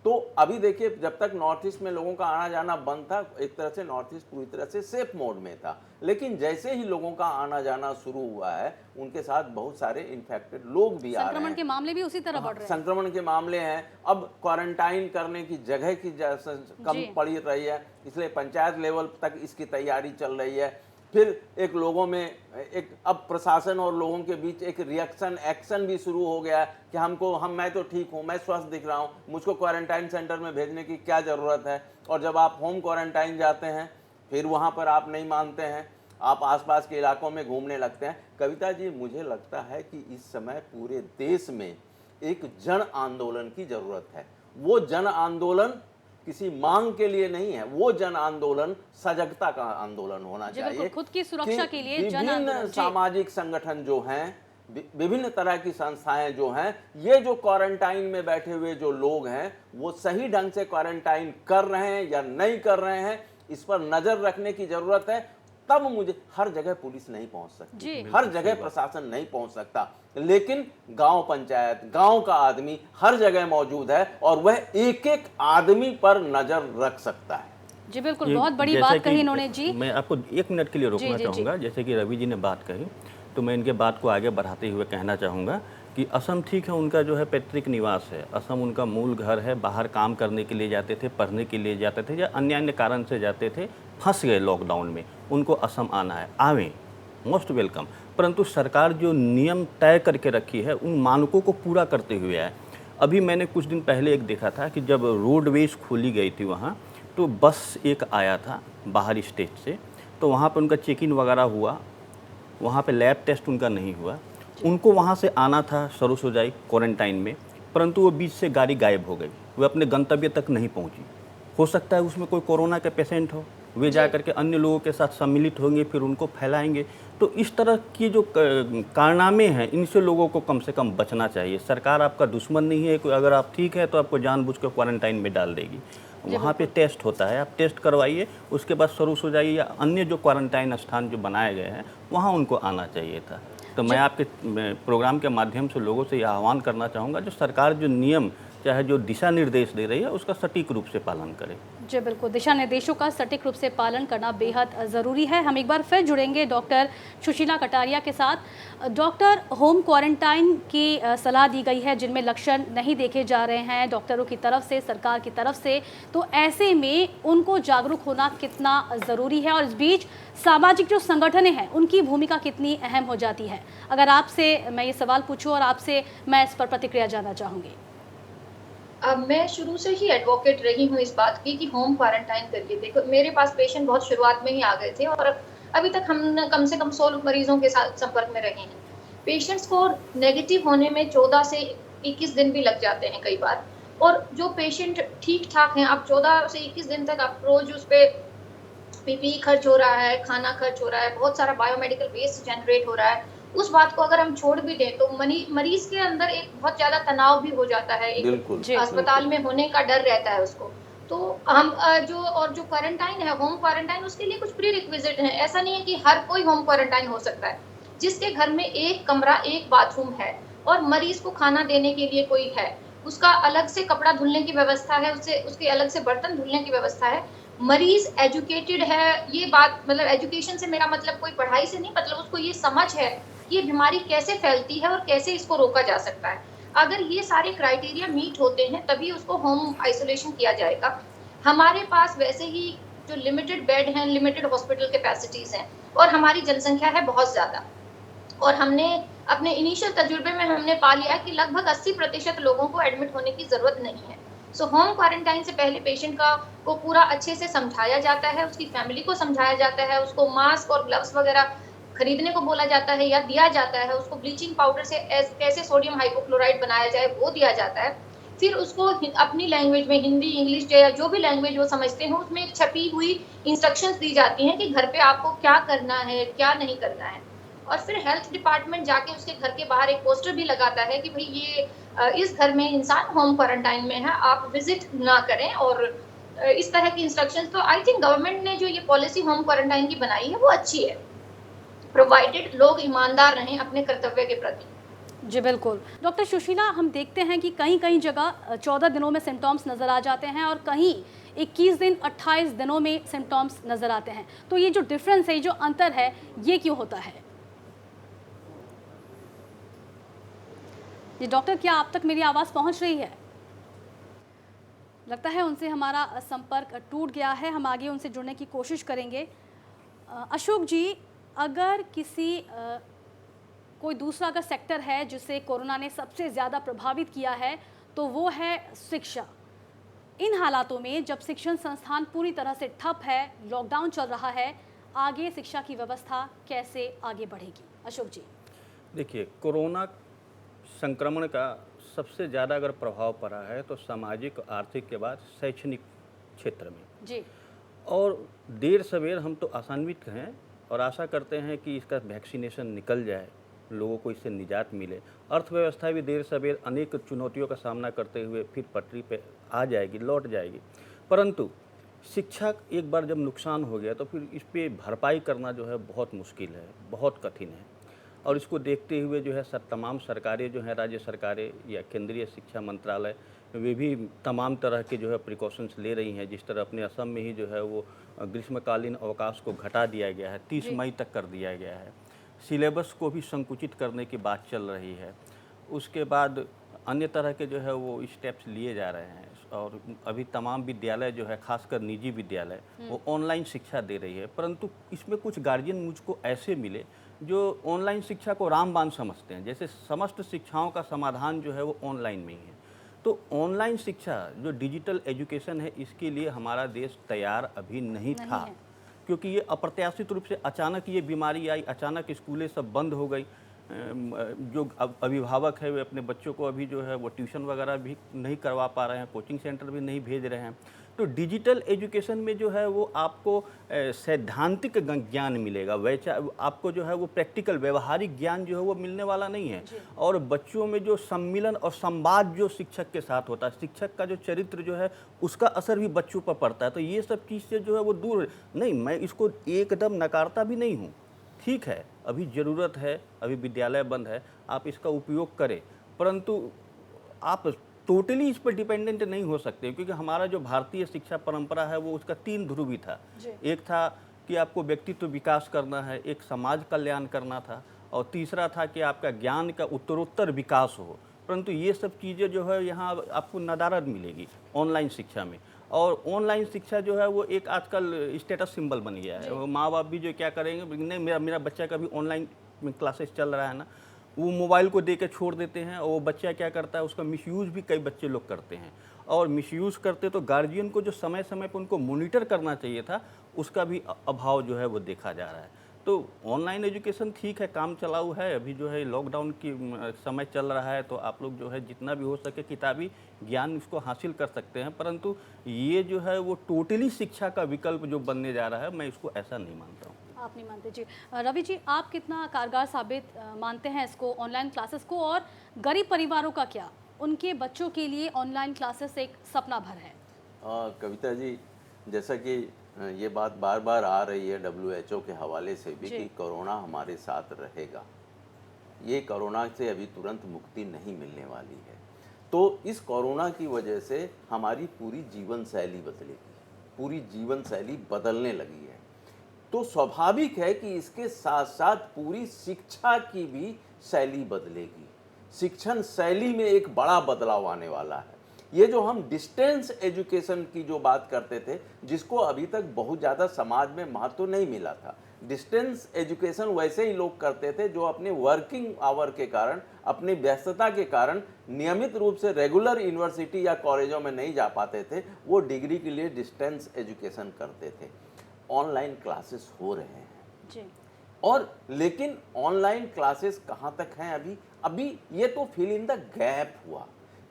तो अभी देखिए जब तक नॉर्थ ईस्ट में लोगों का आना जाना बंद था, एक तरह से नॉर्थ ईस्ट पूरी तरह से सेफ मोड में था। लेकिन जैसे ही लोगों का आना जाना शुरू हुआ है, उनके साथ बहुत सारे इन्फेक्टेड लोग भी आ रहे हैं। संक्रमण के मामले भी उसी तरह बढ़ रहे हैं। संक्रमण के मामले हैं। अब क्वारंटाइन करने की जगह की कम पड़ी रही है, इसलिए पंचायत लेवल तक इसकी तैयारी चल रही है। फिर एक लोगों में एक, अब प्रशासन और लोगों के बीच एक रिएक्शन एक्शन भी शुरू हो गया है कि मैं तो ठीक हूँ, मैं स्वस्थ दिख रहा हूँ, मुझको क्वारंटाइन सेंटर में भेजने की क्या ज़रूरत है। और जब आप होम क्वारंटाइन जाते हैं, फिर वहाँ पर आप नहीं मानते हैं, आप आसपास के इलाकों में घूमने लगते हैं। कविता जी, मुझे लगता है कि इस समय पूरे देश में एक जन आंदोलन की ज़रूरत है। वो जन आंदोलन किसी मांग के लिए नहीं है, वो जन आंदोलन सजगता का आंदोलन होना चाहिए। खुद की सुरक्षा के लिए जन विभिन्न सामाजिक संगठन जो हैं, विभिन्न तरह की संस्थाएं जो हैं, ये जो क्वारंटाइन में बैठे हुए जो लोग हैं, वो सही ढंग से क्वारंटाइन कर रहे हैं या नहीं कर रहे हैं, इस पर नजर रखने की जरूरत है। तब मुझे हर जगह पुलिस नहीं पहुंच सकती, जी। हर जगह प्रशासन नहीं पहुंच सकता, लेकिन गांव पंचायत, गांव का आदमी हर जगह मौजूद है और वह एक एक आदमी पर नजर रख सकता है। जी बिल्कुल, ये बहुत बड़ी जैसा बात कि कही इन्होंने जी। मैं आपको 1 मिनट के लिए रोकना जी। चाहूँगा। जैसे कि रवि जी ने बात कही, तो मैं इनके बात को आगे बढ़ाते हुए कहना चाहूँगा कि असम ठीक है, उनका जो है पैतृक निवास है, असम उनका मूल घर है, बाहर काम करने के लिए जाते थे, पढ़ने के लिए जाते थे या अन्य अन्य कारण से जाते थे, फंस गए लॉकडाउन में, उनको असम आना है, आवें, मोस्ट वेलकम। परंतु सरकार जो नियम तय करके रखी है उन मानकों को पूरा करते हुए है। अभी मैंने कुछ दिन पहले एक देखा था कि जब रोडवेज खोली गई थी वहाँ, तो बस एक आया था बाहरी स्टेट से, तो वहाँ पर उनका चेक इन वगैरह हुआ, वहाँ पे लैब टेस्ट उनका नहीं हुआ, उनको वहाँ से आना था सरोसोजाई क्वारंटाइन में, परंतु वो बीच से गाड़ी गायब हो गई, वे अपने गंतव्य तक नहीं पहुँची। हो सकता है उसमें कोई कोरोना के पेशेंट हो, वे जा करके अन्य लोगों के साथ सम्मिलित होंगे, फिर उनको फैलाएंगे। तो इस तरह की जो कारनामे हैं, इनसे लोगों को कम से कम बचना चाहिए। सरकार आपका दुश्मन नहीं है, अगर आप ठीक है तो आपको जानबूझ कर क्वारंटाइन में डाल देगी। वहाँ पे टेस्ट होता है, आप टेस्ट करवाइए, उसके बाद सरोसोजाई या अन्य जो क्वारंटाइन स्थान जो बनाए गए हैं वहाँ उनको आना चाहिए था। तो मैं आपके प्रोग्राम के माध्यम से लोगों से यह आह्वान करना चाहूँगा, जो सरकार जो नियम चाहे जो दिशा निर्देश दे रही है उसका सटीक रूप से पालन करें। जी बिल्कुल, दिशा निर्देशों का सटीक रूप से पालन करना बेहद ज़रूरी है। हम एक बार फिर जुड़ेंगे डॉक्टर सुशीला कटारिया के साथ। डॉक्टर, होम क्वारंटाइन की सलाह दी गई है जिनमें लक्षण नहीं देखे जा रहे हैं डॉक्टरों की तरफ से, सरकार की तरफ से, तो ऐसे में उनको जागरूक होना कितना ज़रूरी है और इस बीच सामाजिक जो संगठनें हैं उनकी भूमिका कितनी अहम हो जाती है? अगर आपसे मैं ये सवाल पूछूँ और आपसे मैं इस पर प्रतिक्रिया जानना चाहूँगी। अब मैं शुरू से ही एडवोकेट रही हूँ इस बात की कि होम क्वारंटाइन करिए। देखो, मेरे पास पेशेंट बहुत शुरुआत में ही आ गए थे और अभी तक हम कम से कम 100 मरीजों के साथ संपर्क में रहे हैं। पेशेंट्स को नेगेटिव होने में 14 से 21 दिन भी लग जाते हैं कई बार, और जो पेशेंट ठीक ठाक हैं, आप 14 से 21 दिन तक आप रोज उस पे पीपीई खर्च हो रहा है, खाना खर्च हो रहा है, बहुत सारा बायोमेडिकल वेस्ट जनरेट हो रहा है। उस बात को अगर हम छोड़ भी दें तो मरीज के अंदर एक बहुत ज्यादा तनाव भी हो जाता है, एक अस्पताल में होने का डर रहता है उसको। तो हम जो क्वारंटाइन है, होम क्वारंटाइन, उसके लिए कुछ प्री रिक्विजिट है। ऐसा नहीं है कि हर कोई होम क्वारंटाइन हो सकता है। जिसके घर में एक कमरा, एक बाथरूम है और मरीज को खाना देने के लिए कोई है, उसका अलग से कपड़ा धुलने की व्यवस्था है, उसके अलग से बर्तन धुलने की व्यवस्था है, मरीज एजुकेटेड है, ये बात मतलब एजुकेशन से मेरा मतलब कोई पढ़ाई से नहीं, मतलब उसको ये समझ है ये बीमारी कैसे फैलती है और कैसे इसको रोका जा सकता है। अगर ये सारे क्राइटेरिया मीट होते हैं तभी उसको होम आइसोलेशन किया जाएगा। हमारे पास वैसे ही जो लिमिटेड बेड हैं, लिमिटेड हॉस्पिटल कैपेसिटीज हैं और हमारी जनसंख्या है बहुत ज्यादा, और हमने अपने इनिशियल तजुर्बे में हमने पा लिया कि लगभग 80% लोगों को एडमिट होने की जरूरत नहीं है। सो होम क्वारंटाइन से पहले पेशेंट को पूरा अच्छे से समझाया जाता है, उसकी फैमिली को समझाया जाता है, उसको मास्क और ग्लव्स वगैरह खरीदने को बोला जाता है या दिया जाता है, उसको ब्लीचिंग पाउडर से कैसे सोडियम हाइपोक्लोराइड बनाया जाए वो दिया जाता है। फिर उसको अपनी लैंग्वेज में, हिंदी, इंग्लिश या जो भी लैंग्वेज वो समझते हैं, उसमें एक छपी हुई इंस्ट्रक्शंस दी जाती हैं कि घर पे आपको क्या करना है, क्या नहीं करना है। और फिर हेल्थ डिपार्टमेंट जाके उसके घर के बाहर एक पोस्टर भी लगाता है कि भाई ये इस घर में इंसान होम क्वारंटाइन में है, आप विजिट ना करें, और इस तरह की इंस्ट्रक्शंस। तो आई थिंक गवर्नमेंट ने जो ये पॉलिसी होम क्वारंटाइन की बनाई है वो अच्छी है, प्रोवाइडेड लोग ईमानदार रहें अपने कर्तव्य के प्रति। जी बिल्कुल। डॉक्टर सुशीला, हम देखते हैं कि कहीं कहीं जगह 14 दिनों में सिम्टम्स नज़र आ जाते हैं और कहीं 21 दिन, 28 दिनों में सिम्टम्स नज़र आते हैं। तो ये जो डिफरेंस है, जो अंतर है, ये क्यों होता है? जी डॉक्टर, क्या आप तक मेरी आवाज़ पहुंच रही है? लगता है उनसे हमारा संपर्क टूट गया है। हम आगे उनसे जुड़ने की कोशिश करेंगे। अशोक जी, अगर कोई दूसरा अगर सेक्टर है जिसे कोरोना ने सबसे ज़्यादा प्रभावित किया है तो वो है शिक्षा। इन हालातों में जब शिक्षण संस्थान पूरी तरह से ठप है, लॉकडाउन चल रहा है, आगे शिक्षा की व्यवस्था कैसे आगे बढ़ेगी? अशोक जी। देखिए, कोरोना संक्रमण का सबसे ज़्यादा अगर प्रभाव पड़ा है तो सामाजिक आर्थिक के बाद शैक्षणिक क्षेत्र में जी। और देर सवेर हम तो आशान्वित हैं और आशा करते हैं कि इसका वैक्सीनेशन निकल जाए, लोगों को इससे निजात मिले। अर्थव्यवस्था भी देर सवेर अनेक चुनौतियों का सामना करते हुए फिर पटरी पे आ जाएगी, लौट जाएगी। परंतु शिक्षा एक बार जब नुकसान हो गया तो फिर इस पे भरपाई करना जो है बहुत मुश्किल है, बहुत कठिन है। और इसको देखते हुए जो है तमाम सरकारें जो हैं, राज्य सरकारें या केंद्रीय शिक्षा मंत्रालय, वे भी तमाम तरह के जो है प्रिकॉशंस ले रही हैं। जिस तरह अपने असम में ही जो है वो ग्रीष्मकालीन अवकाश को घटा दिया गया है, 30 मई तक कर दिया गया है। सिलेबस को भी संकुचित करने की बात चल रही है। उसके बाद अन्य तरह के जो है वो स्टेप्स लिए जा रहे हैं और अभी तमाम विद्यालय जो है, खासकर निजी विद्यालय, वो ऑनलाइन शिक्षा दे रही है। परंतु इसमें कुछ गार्जियन मुझको ऐसे मिले जो ऑनलाइन शिक्षा को रामबाण समझते हैं, जैसे समस्त शिक्षाओं का समाधान जो है वो ऑनलाइन में ही है। तो ऑनलाइन शिक्षा जो डिजिटल एजुकेशन है, इसके लिए हमारा देश तैयार अभी नहीं था, क्योंकि ये अप्रत्याशित रूप से अचानक ये बीमारी आई, अचानक स्कूलें सब बंद हो गई। जो अभिभावक है वे अपने बच्चों को अभी जो है वो ट्यूशन वगैरह भी नहीं करवा पा रहे हैं, कोचिंग सेंटर भी नहीं भेज रहे हैं। तो डिजिटल एजुकेशन में जो है वो आपको सैद्धांतिक ज्ञान मिलेगा, वैसा आपको जो है वो प्रैक्टिकल व्यवहारिक ज्ञान जो है वो मिलने वाला नहीं है। और बच्चों में जो सम्मिलन और संवाद जो शिक्षक के साथ होता है, शिक्षक का जो चरित्र जो है उसका असर भी बच्चों पर पड़ता है। तो ये सब चीज़ से जो है वो दूर नहीं, मैं इसको एकदम नकारता भी नहीं हूँ। ठीक है, अभी ज़रूरत है, अभी विद्यालय बंद है, आप इसका उपयोग करें, परंतु आप टोटली इस पर डिपेंडेंट नहीं हो सकते, क्योंकि हमारा जो भारतीय शिक्षा परंपरा है वो उसका 3 ध्रुव ही था। एक था कि आपको व्यक्तित्व विकास करना है, एक समाज कल्याण करना था, और तीसरा था कि आपका ज्ञान का उत्तरोत्तर विकास हो। परंतु ये सब चीज़ें जो है यहाँ आपको नदारद मिलेगी ऑनलाइन शिक्षा में। और ऑनलाइन शिक्षा जो है वो एक आजकल स्टेटस सिंबल बन गया है। वो माँ बाप भी जो क्या करेंगे, नहीं मेरा बच्चा का भी ऑनलाइन क्लासेस चल रहा है ना, वो मोबाइल को दे के छोड़ देते हैं, और वो बच्चा क्या करता है, उसका मिसयूज़ भी कई बच्चे लोग करते हैं। और मिसयूज़ करते तो गार्जियन को जो समय समय पर उनको मॉनिटर करना चाहिए था, उसका भी अभाव जो है वो देखा जा रहा है। तो ऑनलाइन एजुकेशन ठीक है, काम चलाऊ है। अभी जो है लॉकडाउन की समय चल रहा है, तो आप लोग जो है जितना भी हो सके किताबी ज्ञान उसको हासिल कर सकते हैं, परंतु ये जो है वो टोटली शिक्षा का विकल्प जो बनने जा रहा है, मैं इसको ऐसा नहीं मानता हूँ। आप नहीं मानते जी। रवि जी, आप कितना कारगर साबित मानते हैं इसको, ऑनलाइन क्लासेस को? और गरीब परिवारों का क्या, उनके बच्चों के लिए ऑनलाइन क्लासेस एक सपना भर है? कविता जी, जैसा कि ये बात बार बार आ रही है WHO के हवाले से भी कि कोरोना हमारे साथ रहेगा, ये कोरोना से अभी तुरंत मुक्ति नहीं मिलने वाली है। तो इस कोरोना की वजह से हमारी पूरी जीवन शैली बदलेगी, पूरी जीवन शैली बदलने लगी है। तो स्वाभाविक है कि इसके साथ साथ पूरी शिक्षा की भी शैली बदलेगी। शिक्षण शैली में एक बड़ा बदलाव आने वाला है। ये जो हम डिस्टेंस एजुकेशन की जो बात करते थे, जिसको अभी तक बहुत ज़्यादा समाज में महत्व नहीं मिला था, डिस्टेंस एजुकेशन वैसे ही लोग करते थे जो अपने वर्किंग आवर के कारण, अपनी व्यस्तता के कारण नियमित रूप से रेगुलर यूनिवर्सिटी या कॉलेजों में नहीं जा पाते थे, वो डिग्री के लिए डिस्टेंस एजुकेशन करते थे। ऑनलाइन क्लासेस हो रहे हैं जी। और लेकिन ऑनलाइन क्लासेस कहाँ तक हैं अभी ये तो फिल इन द गैप हुआ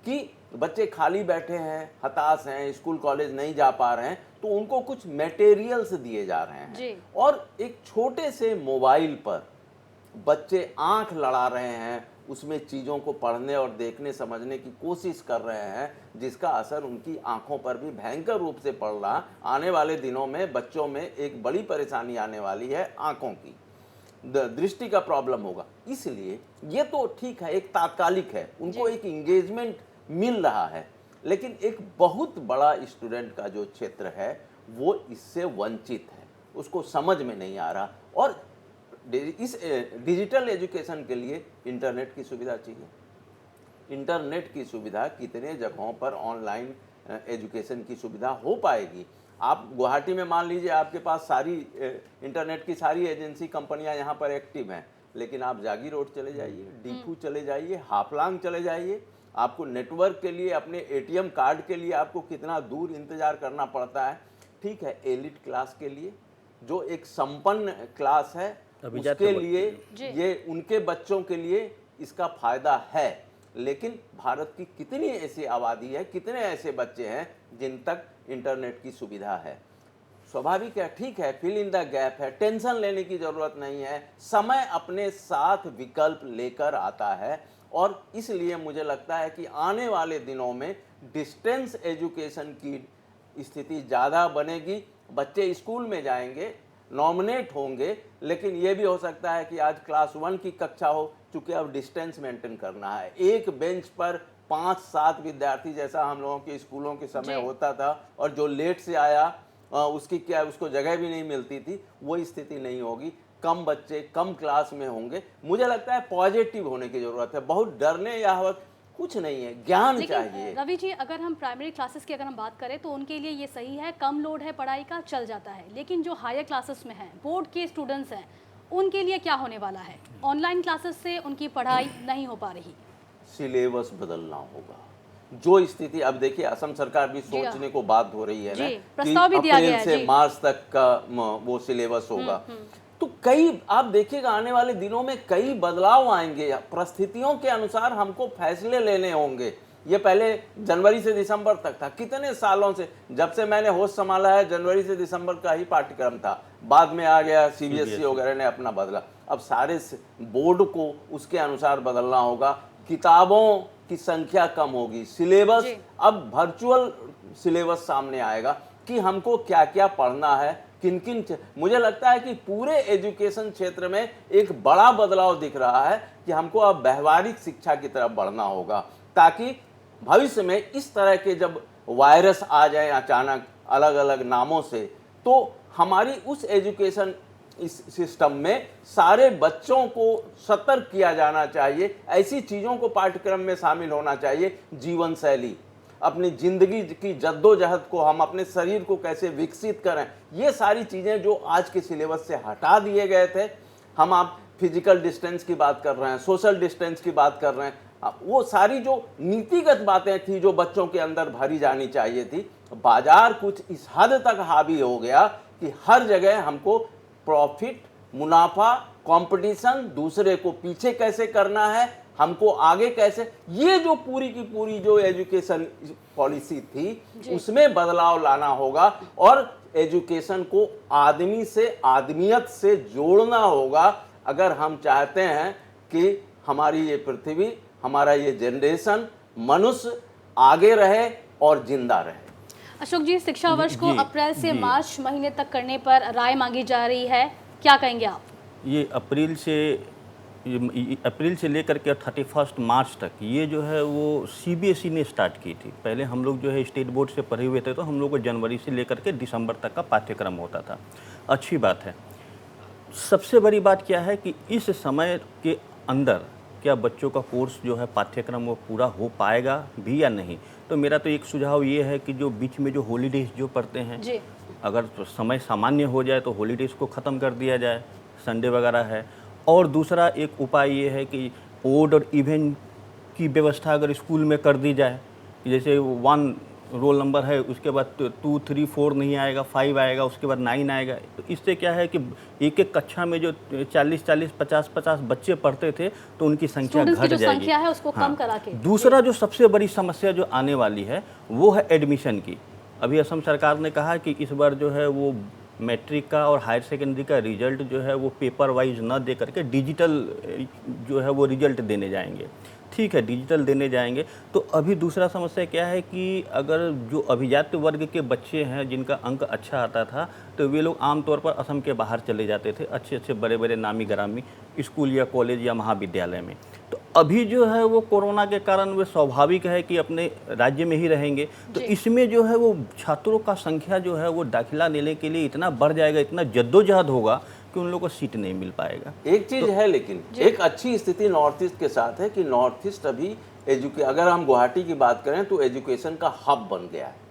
कि बच्चे खाली बैठे हैं, हताश हैं, स्कूल कॉलेज नहीं जा पा रहे हैं, तो उनको कुछ मटेरियल्स दिए जा रहे हैं जी। और एक छोटे से मोबाइल पर बच्चे आंख लड़ा रहे हैं, उसमें चीज़ों को पढ़ने और देखने समझने की कोशिश कर रहे हैं, जिसका असर उनकी आंखों पर भी भयंकर रूप से पड़ रहा। आने वाले दिनों में बच्चों में एक बड़ी परेशानी आने वाली है, आंखों की दृष्टि का प्रॉब्लम होगा। इसलिए ये तो ठीक है, एक तात्कालिक है, उनको एक इंगेजमेंट मिल रहा है, लेकिन एक बहुत बड़ा स्टूडेंट का जो क्षेत्र है वो इससे वंचित है, उसको समझ में नहीं आ रहा। और इस डिजिटल एजुकेशन के लिए इंटरनेट की सुविधा चाहिए। इंटरनेट की सुविधा कितने जगहों पर ऑनलाइन एजुकेशन की सुविधा हो पाएगी? आप गुवाहाटी में मान लीजिए आपके पास सारी इंटरनेट की सारी एजेंसी कंपनियां यहाँ पर एक्टिव हैं, लेकिन आप जागी रोड चले जाइए, डीफू चले जाइए, हाफलांग चले जाइए, आपको नेटवर्क के लिए, अपने एटीएम कार्ड के लिए आपको कितना दूर इंतज़ार करना पड़ता है। ठीक है, एलिट क्लास के लिए, जो एक संपन्न क्लास है, उसके लिए, ये उनके बच्चों के लिए इसका फ़ायदा है। लेकिन भारत की कितनी ऐसी आबादी है, कितने ऐसे बच्चे हैं जिन तक इंटरनेट की सुविधा है? स्वाभाविक है, ठीक है, फिल इन द गैप है, टेंशन लेने की ज़रूरत नहीं है, समय अपने साथ विकल्प लेकर आता है। और इसलिए मुझे लगता है कि आने वाले दिनों में डिस्टेंस एजुकेशन की स्थिति ज़्यादा बनेगी। बच्चे स्कूल में जाएंगे, नॉमिनेट होंगे, लेकिन ये भी हो सकता है कि आज क्लास 1 की कक्षा हो, चूँकि अब डिस्टेंस मेंटेन करना है। एक बेंच पर 5-7 विद्यार्थी जैसा हम लोगों के स्कूलों के समय होता था, और जो लेट से आया उसको जगह भी नहीं मिलती थी, वो स्थिति नहीं होगी। कम बच्चे कम क्लास में होंगे। मुझे लगता है पॉजिटिव होने की ज़रूरत है, बहुत डरने या कुछ नहीं है, ज्ञान चाहिए। रवि जी, अगर हम प्राइमरी क्लासेस की अगर हम बात करें तो उनके लिए ये सही है, कम लोड है पढ़ाई का, चल जाता है। लेकिन जो हायर क्लासेस में हैं, बोर्ड के स्टूडेंट्स हैं, उनके लिए क्या होने वाला है? ऑनलाइन क्लासेस से उनकी पढ़ाई नहीं हो पा रही। सिलेबस बदलना होगा। जो स्थिति अब देखिए, असम सरकार भी सोचने को बात हो रही है ना प्रस्ताव भी कि दिया गया अप्रैल से मार्च तक का वो सिलेबस होगा। तो कई आप देखिएगा आने वाले दिनों में कई बदलाव आएंगे, परिस्थितियों के अनुसार हमको फैसले लेने होंगे। ये पहले जनवरी से दिसंबर तक था, कितने सालों से, जब से मैंने होश संभाला है जनवरी से दिसंबर का ही पाठ्यक्रम था। बाद में आ गया सीबीएसई वगैरह ने अपना बदला। अब सारे बोर्ड को उसके अनुसार बदलना होगा। किताबों की संख्या कम होगी, सिलेबस अब वर्चुअल सिलेबस सामने आएगा कि हमको क्या क्या पढ़ना है, किन किन। मुझे लगता है कि पूरे एजुकेशन क्षेत्र में एक बड़ा बदलाव दिख रहा है कि हमको अब व्यवहारिक शिक्षा की तरफ बढ़ना होगा, ताकि भविष्य में इस तरह के जब वायरस आ जाए अचानक अलग अलग नामों से, तो हमारी उस एजुकेशन इस सिस्टम में सारे बच्चों को सतर्क किया जाना चाहिए। ऐसी चीज़ों को पाठ्यक्रम में शामिल होना चाहिए, जीवन शैली, अपनी ज़िंदगी की जद्दोजहद को, हम अपने शरीर को कैसे विकसित करें, ये सारी चीज़ें जो आज के सिलेबस से हटा दिए गए थे। हम आप फिजिकल डिस्टेंस की बात कर रहे हैं, सोशल डिस्टेंस की बात कर रहे हैं, वो सारी जो नीतिगत बातें थी जो बच्चों के अंदर भरी जानी चाहिए थी, बाजार कुछ इस हद तक हावी हो गया कि हर जगह हमको प्रॉफिट, मुनाफा, कंपटीशन, दूसरे को पीछे कैसे करना है, हमको आगे कैसे, ये जो पूरी की पूरी जो एजुकेशन पॉलिसी थी उसमें बदलाव लाना होगा। और एजुकेशन को आदमी से, आदमियत से जोड़ना होगा, अगर हम चाहते हैं कि हमारी ये पृथ्वी, हमारा ये जनरेशन, मनुष्य आगे रहे और जिंदा रहे। अशोक जी, शिक्षा वर्ष को अप्रैल से मार्च महीने तक करने पर राय मांगी जा रही है, क्या कहेंगे आप? ये अप्रैल से लेकर के 31 मार्च तक ये जो है वो सीबीएसई ने स्टार्ट की थी। पहले हम लोग जो है स्टेट बोर्ड से पढ़े हुए थे, तो हम लोग को जनवरी से लेकर के दिसंबर तक का पाठ्यक्रम होता था। अच्छी बात है। सबसे बड़ी बात क्या है कि इस समय के अंदर क्या बच्चों का कोर्स जो है पाठ्यक्रम वो पूरा हो पाएगा भी या नहीं। तो मेरा तो एक सुझाव ये है कि जो बीच में जो हॉलीडेज जो पढ़ते हैं, अगर समय सामान्य हो जाए तो हॉलीडेज को ख़त्म कर दिया जाए, संडे वगैरह है। और दूसरा एक उपाय ये है कि ओड और इवन की व्यवस्था अगर स्कूल में कर दी जाए, जैसे 1 रोल नंबर है, उसके बाद 2, 3, 4 नहीं आएगा, 5 आएगा, उसके बाद 9 आएगा। तो इससे क्या है कि एक एक कक्षा में जो 40, 50 बच्चे पढ़ते थे तो उनकी संख्या घट जाएगी। संख्या है उसको कम करा के। दूसरा जो सबसे बड़ी समस्या जो आने वाली है वो है एडमिशन की। अभी असम सरकार ने कहा कि इस बार जो है वो मैट्रिक का और हायर सेकेंडरी का रिजल्ट जो है वो पेपर वाइज न दे करके डिजिटल जो है वो रिजल्ट देने जाएंगे। ठीक है, डिजिटल देने जाएंगे। तो अभी दूसरा समस्या क्या है कि अगर जो अभिजात वर्ग के बच्चे हैं जिनका अंक अच्छा आता था, तो वे लोग आमतौर पर असम के बाहर चले जाते थे अच्छे अच्छे बड़े बड़े नामी गिरामी स्कूल या कॉलेज या महाविद्यालय में। तो अभी जो है वो कोरोना के कारण वे स्वाभाविक है कि अपने राज्य में ही रहेंगे। तो इसमें जो है वो छात्रों का संख्या जो है वो दाखिला लेने के लिए इतना बढ़ जाएगा, इतना जद्दोजहद होगा कि उन लोगों को सीट नहीं मिल पाएगा। एक चीज़ है, लेकिन एक अच्छी स्थिति नॉर्थ ईस्ट के साथ है कि नॉर्थ ईस्ट अभी अगर हम गुवाहाटी की बात करें तो एजुकेशन का हब बन गया है।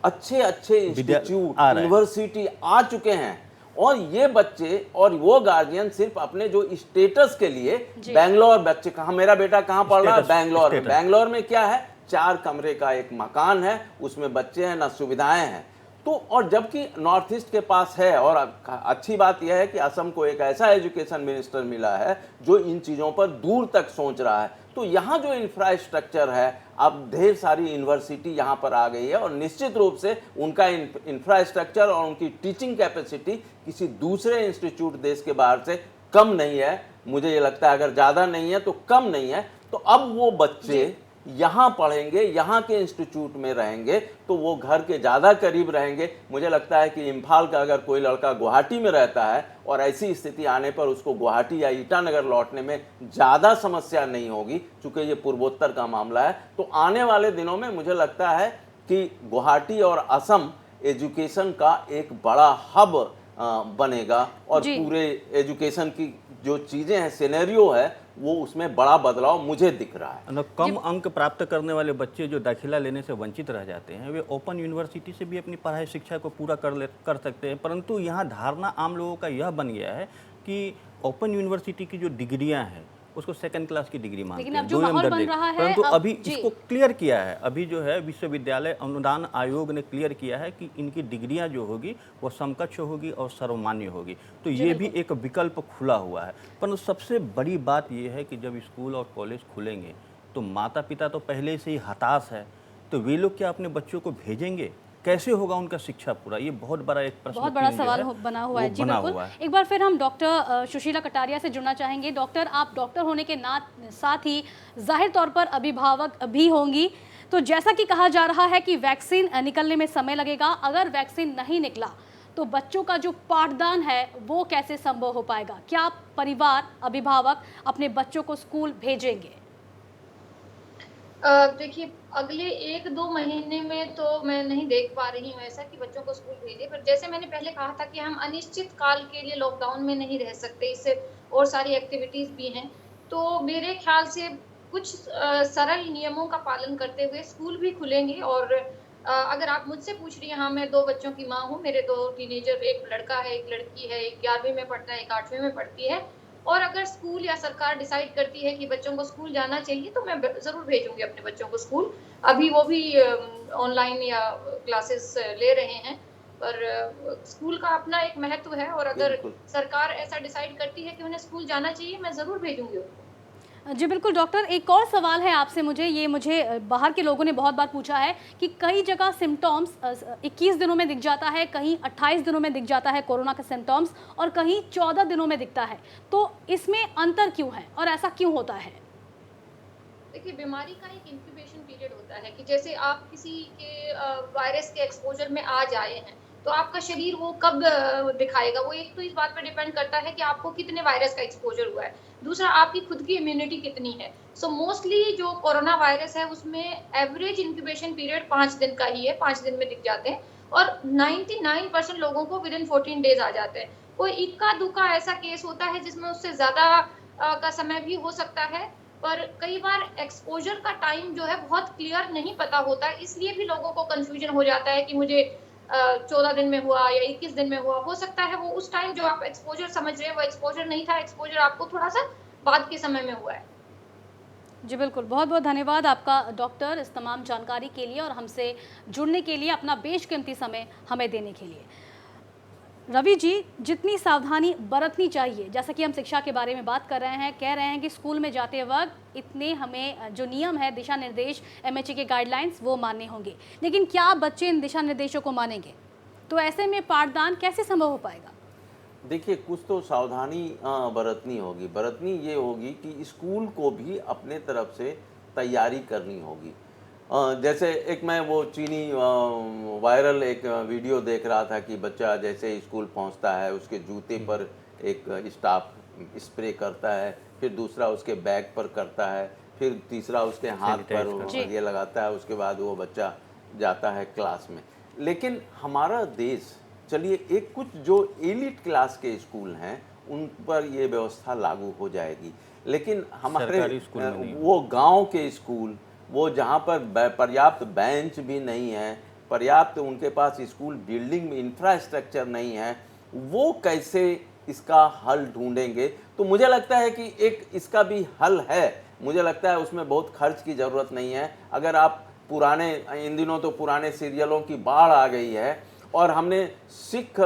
अच्छे अच्छे इंस्टीट्यूट, यूनिवर्सिटी आ चुके हैं, और ये बच्चे और वो गार्जियन सिर्फ अपने जो स्टेटस के लिए बैंगलोर, बच्चे कहाँ, मेरा बेटा कहाँ पढ़ रहा है, बैंगलोर। बैंगलोर में क्या है, 4 कमरे का एक मकान है, उसमें बच्चे हैं, ना सुविधाएं हैं। तो और जबकि नॉर्थ ईस्ट के पास है, और अच्छी बात यह है कि असम को एक ऐसा एजुकेशन मिनिस्टर मिला है जो इन चीज़ों पर दूर तक सोच रहा है। तो यहाँ जो इंफ्रास्ट्रक्चर है, अब ढेर सारी यूनिवर्सिटी यहाँ पर आ गई है, और निश्चित रूप से उनका इंफ्रास्ट्रक्चर और उनकी टीचिंग कैपेसिटी किसी दूसरे इंस्टीट्यूट देश के बाहर से कम नहीं है। मुझे ये लगता है अगर ज़्यादा नहीं है तो कम नहीं है। तो अब वो बच्चे यहाँ पढ़ेंगे, यहाँ के इंस्टीट्यूट में रहेंगे तो वो घर के ज़्यादा करीब रहेंगे। मुझे लगता है कि इम्फाल का अगर कोई लड़का गुवाहाटी में रहता है और ऐसी स्थिति आने पर उसको गुवाहाटी या ईटानगर लौटने में ज़्यादा समस्या नहीं होगी, चूँकि ये पूर्वोत्तर का मामला है। तो आने वाले दिनों में मुझे लगता है कि गुवाहाटी और असम एजुकेशन का एक बड़ा हब बनेगा और पूरे एजुकेशन की जो चीज़ें हैं, सिनेरियो है, वो उसमें बड़ा बदलाव मुझे दिख रहा है। कम अंक प्राप्त करने वाले बच्चे जो दाखिला लेने से वंचित रह जाते हैं, वे ओपन यूनिवर्सिटी से भी अपनी पढ़ाई शिक्षा को पूरा कर सकते हैं, परंतु यहाँ धारणा आम लोगों का यह बन गया है कि ओपन यूनिवर्सिटी की जो डिग्रियाँ हैं उसको सेकंड क्लास की डिग्री मानते हैं, दोयम दर्जे। परंतु अभी इसको क्लियर किया है, अभी जो है विश्वविद्यालय अनुदान आयोग ने क्लियर किया है कि इनकी डिग्रियां जो होगी वो समकक्ष होगी और सर्वमान्य होगी। तो ये भी एक विकल्प खुला हुआ है। परंतु सबसे बड़ी बात ये है कि जब स्कूल और कॉलेज खुलेंगे तो माता पिता तो पहले से ही हताश है, तो वे लोग क्या अपने बच्चों को भेजेंगे? कैसे होगा उनका शिक्षा पूरा? ये बहुत बड़ा एक प्रश्न, बहुत बड़ा सवाल बना हुआ है। जी बिल्कुल। एक बार फिर हम डॉक्टर सुशीला कटारिया से जुड़ना चाहेंगे। डॉक्टर, आप डॉक्टर होने के साथ ही जाहिर तौर पर अभिभावक भी होंगी, तो जैसा कि कहा जा रहा है कि वैक्सीन निकलने में समय लगेगा, अगर वैक्सीन नहीं निकला तो बच्चों का जो पाठदान है वो कैसे संभव हो पाएगा? क्या परिवार, अभिभावक अपने बच्चों को स्कूल भेजेंगे? देखिए, अगले 1-2 महीने में तो मैं नहीं देख पा रही हूँ ऐसा कि बच्चों को स्कूल भेजें। पर जैसे मैंने पहले कहा था कि हम अनिश्चित काल के लिए लॉकडाउन में नहीं रह सकते, इससे और सारी एक्टिविटीज़ भी हैं। तो मेरे ख्याल से कुछ सरल नियमों का पालन करते हुए स्कूल भी खुलेंगे। और अगर आप मुझसे पूछ रही हैं, हाँ, मैं 2 बच्चों की माँ हूँ। मेरे 2 टीनेजर, एक लड़का है, एक लड़की है, एक 11वीं में पढ़ता है, एक 8वीं में पढ़ती है। और अगर स्कूल या सरकार डिसाइड करती है कि बच्चों को स्कूल जाना चाहिए तो मैं ज़रूर भेजूँगी अपने बच्चों को स्कूल। अभी वो भी ऑनलाइन या क्लासेस ले रहे हैं, पर स्कूल का अपना एक महत्व है और अगर सरकार ऐसा डिसाइड करती है कि उन्हें स्कूल जाना चाहिए, मैं ज़रूर भेजूँगी उनको। जी बिल्कुल डॉक्टर, एक और सवाल है आपसे मुझे बाहर के लोगों ने बहुत बार पूछा है कि कई जगह सिम्टॉम्स 21 दिनों में दिख जाता है, कहीं 28 दिनों में दिख जाता है कोरोना का सिम्टॉम्स, और कहीं 14 दिनों में दिखता है। तो इसमें अंतर क्यों है और ऐसा क्यों होता है? देखिए, बीमारी का एक इंक्यूबेशन पीरियड होता है कि जैसे आप किसी के वायरस के एक्सपोजर में आज आए हैं तो आपका शरीर वो कब दिखाएगा। वो एक तो इस बात पर डिपेंड करता है कि आपको कितने वायरस का एक्सपोजर हुआ है, दूसरा आपकी खुद की इम्यूनिटी कितनी है। सो मोस्टली जो कोरोना वायरस है उसमें एवरेज इंक्यूबेशन पीरियड 5 दिन का ही है, 5 दिन में दिख जाते हैं और 99% लोगों को विदिन 14 डेज आ जाते हैं। कोई इक्का दुक्का ऐसा केस होता है जिसमें उससे ज्यादा का समय भी हो सकता है, पर कई बार एक्सपोजर का टाइम जो है बहुत क्लियर नहीं पता होता है, इसलिए भी लोगों को कंफ्यूजन हो जाता है कि मुझे 14 दिन में हुआ या 21 दिन में हुआ। हो सकता है वो उस टाइम जो आप एक्सपोजर समझ रहे हैं वो एक्सपोजर नहीं था, एक्सपोजर आपको थोड़ा सा बाद के समय में हुआ है। जी बिल्कुल, बहुत बहुत धन्यवाद आपका डॉक्टर इस तमाम जानकारी के लिए और हमसे जुड़ने के लिए, अपना बेशकीमती समय हमें देने के लिए। रवि जी, जितनी सावधानी बरतनी चाहिए, जैसा कि हम शिक्षा के बारे में बात कर रहे हैं, कह रहे हैं कि स्कूल में जाते वक्त इतने हमें जो नियम है, दिशा निर्देश, MHA के गाइडलाइंस वो मानने होंगे, लेकिन क्या बच्चे इन दिशा निर्देशों को मानेंगे? तो ऐसे में पाठदान कैसे संभव हो पाएगा? देखिए, कुछ तो सावधानी बरतनी ये होगी कि स्कूल को भी अपने तरफ से तैयारी करनी होगी। जैसे एक मैं वो चीनी वायरल एक वीडियो देख रहा था कि बच्चा जैसे स्कूल पहुंचता है उसके जूते पर एक स्टाफ स्प्रे करता है, फिर दूसरा उसके बैग पर करता है, फिर तीसरा उसके हाथ पर ये लगाता है, उसके बाद वो बच्चा जाता है क्लास में। लेकिन हमारा देश, चलिए एक कुछ जो एलिट क्लास के स्कूल हैं उन पर ये व्यवस्था लागू हो जाएगी, लेकिन हमारे वो गांव के स्कूल, वो जहाँ पर पर्याप्त बेंच भी नहीं है, पर्याप्त उनके पास स्कूल बिल्डिंग में इंफ्रास्ट्रक्चर नहीं है, वो कैसे इसका हल ढूंढेंगे? तो मुझे लगता है कि एक इसका भी हल है। मुझे लगता है उसमें बहुत खर्च की ज़रूरत नहीं है। अगर आप इन दिनों तो पुराने सीरियलों की बाढ़ आ गई है और हमने सिख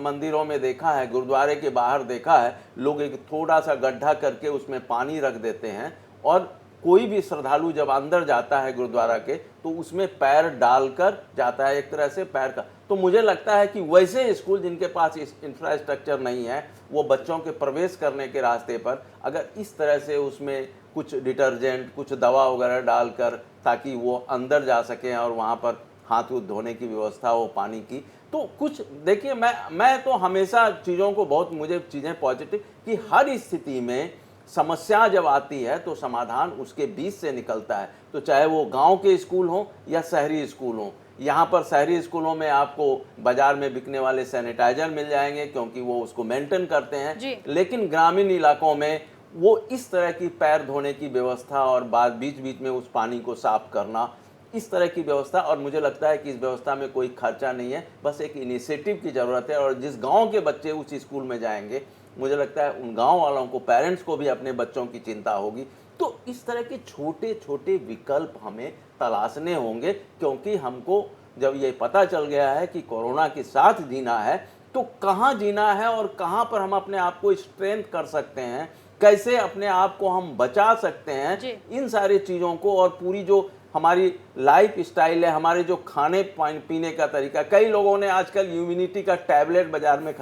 मंदिरों में देखा है, गुरुद्वारे के बाहर देखा है, लोग एक थोड़ा सा गड्ढा करके उसमें पानी रख देते हैं और कोई भी श्रद्धालु जब अंदर जाता है गुरुद्वारा के तो उसमें पैर डालकर जाता है, एक तरह से पैर का। तो मुझे लगता है कि वैसे स्कूल जिनके पास इंफ्रास्ट्रक्चर नहीं है, वो बच्चों के प्रवेश करने के रास्ते पर अगर इस तरह से उसमें कुछ डिटर्जेंट, कुछ दवा वगैरह डालकर, ताकि वो अंदर जा सकें और वहाँ पर हाथ उथ धोने की व्यवस्था हो पानी की। तो कुछ देखिए, मैं तो हमेशा चीज़ों को बहुत, मुझे चीज़ें पॉजिटिव कि हर स्थिति में समस्या जब आती है तो समाधान उसके बीच से निकलता है। तो चाहे वो गांव के स्कूल हों या शहरी स्कूल हों, यहाँ पर शहरी स्कूलों में आपको बाजार में बिकने वाले सैनिटाइजर मिल जाएंगे क्योंकि वो उसको मेंटेन करते हैं, लेकिन ग्रामीण इलाकों में वो इस तरह की पैर धोने की व्यवस्था और बाद बीच बीच में उस पानी को साफ करना, इस तरह की व्यवस्था, और मुझे लगता है कि इस व्यवस्था में कोई खर्चा नहीं है, बस एक इनिशिएटिव की ज़रूरत है। और जिस गांव के बच्चे उस स्कूल में जाएंगे, मुझे लगता है उन गांव वालों को, पेरेंट्स को भी अपने बच्चों की चिंता होगी। तो इस तरह के छोटे छोटे विकल्प हमें तलाशने होंगे, क्योंकि हमको जब ये पता चल गया है कि कोरोना के साथ जीना है, तो कहाँ जीना है और कहाँ पर हम अपने आप को स्ट्रेंथ कर सकते हैं, कैसे अपने आप को हम बचा सकते हैं, इन सारी चीज़ों को, और पूरी जो हमारी लाइफ स्टाइल है, हमारे जो खाने पीने का तरीका, कई लोगों ने आजकल इम्यूनिटी का टैबलेट बाजार में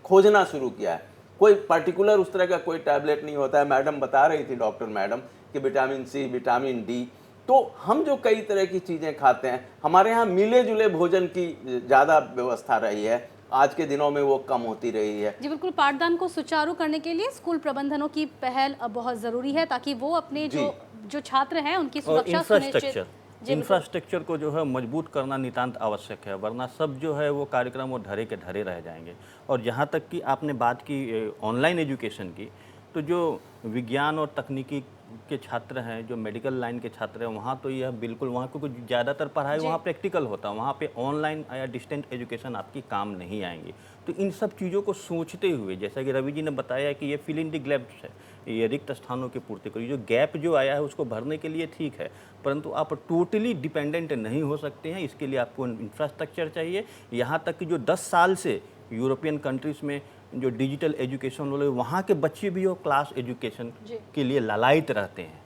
खोजना शुरू किया है। कोई पर्टिकुलर उस तरह का कोई टैबलेट नहीं होता है। मैडम बता रही थी, डॉक्टर मैडम, कि विटामिन सी, विटामिन डी, तो हम जो कई तरह की चीज़ें खाते हैं, हमारे यहाँ मिले जुले भोजन की ज़्यादा व्यवस्था रही है, आज के दिनों में वो कम होती रही है। जी बिल्कुल, पाठदान को सुचारू करने के लिए स्कूल प्रबंधनों की पहल बहुत ज़रूरी है, ताकि वो अपने जो छात्र हैं उनकी सुरक्षा सुनिश्चित, इंफ्रास्ट्रक्चर को जो है मजबूत करना नितांत आवश्यक है, वरना सब जो है वो कार्यक्रम वो ढरे के ढरे रह जाएंगे। और जहाँ तक कि आपने बात की ऑनलाइन एजुकेशन की, तो जो विज्ञान और तकनीकी के छात्र हैं, जो मेडिकल लाइन के छात्र हैं, वहाँ तो यह बिल्कुल, वहाँ को कुछ ज़्यादातर पढ़ाई वहाँ प्रैक्टिकल होता है, वहाँ पे ऑनलाइन या डिस्टेंट एजुकेशन आपकी काम नहीं आएंगी। तो इन सब चीज़ों को सोचते हुए, जैसा कि रवि जी ने बताया कि ये फिल इन द गैप्स है, ये रिक्त स्थानों की पूर्ति करिए, जो गैप जो आया है उसको भरने के लिए ठीक है, परंतु आप टोटली डिपेंडेंट नहीं हो सकते हैं। इसके लिए आपको इंफ्रास्ट्रक्चर चाहिए। यहाँ तक कि जो 10 साल से यूरोपियन कंट्रीज़ में जो डिजिटल एजुकेशन वाले, वहाँ के बच्चे भी वो क्लास एजुकेशन के लिए लालायित रहते हैं।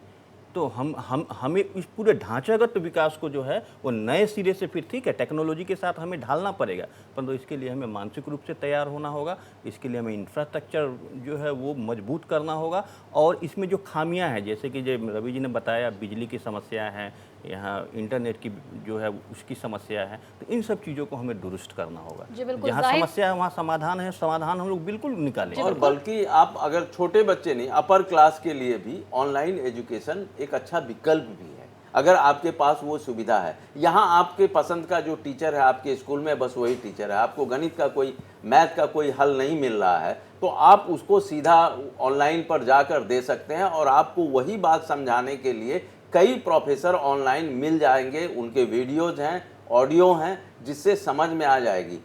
तो हमें इस पूरे ढांचागत विकास को जो है वो नए सिरे से, फिर ठीक है टेक्नोलॉजी के साथ हमें ढालना पड़ेगा, परंतु इसके लिए हमें मानसिक रूप से तैयार होना होगा। इसके लिए हमें इंफ्रास्ट्रक्चर जो है वो मजबूत करना होगा। और इसमें जो खामियां हैं, जैसे कि जो रवि जी ने बताया, बिजली की समस्या है, यहाँ इंटरनेट की जो है उसकी समस्या है, तो इन सब चीज़ों को हमें दुरुस्त करना होगा। जहाँ समस्या है वहाँ समाधान है, समाधान हम लोग बिल्कुल निकालेंगे। और बल्कि आप अगर छोटे बच्चे नहीं, अपर क्लास के लिए भी ऑनलाइन एजुकेशन एक अच्छा विकल्प भी है, अगर आपके पास वो सुविधा है। यहाँ आपके पसंद का जो टीचर है आपके स्कूल में, बस वही टीचर है, आपको गणित का कोई, मैथ का कोई हल नहीं मिल रहा है, तो आप उसको सीधा ऑनलाइन पर जाकर दे सकते हैं, और आपको वही बात समझाने के लिए कई प्रोफेसर ऑनलाइन मिल जाएंगे, उनके वीडियोज़ हैं, ऑडियो हैं, जिससे समझ में आ जाएगी।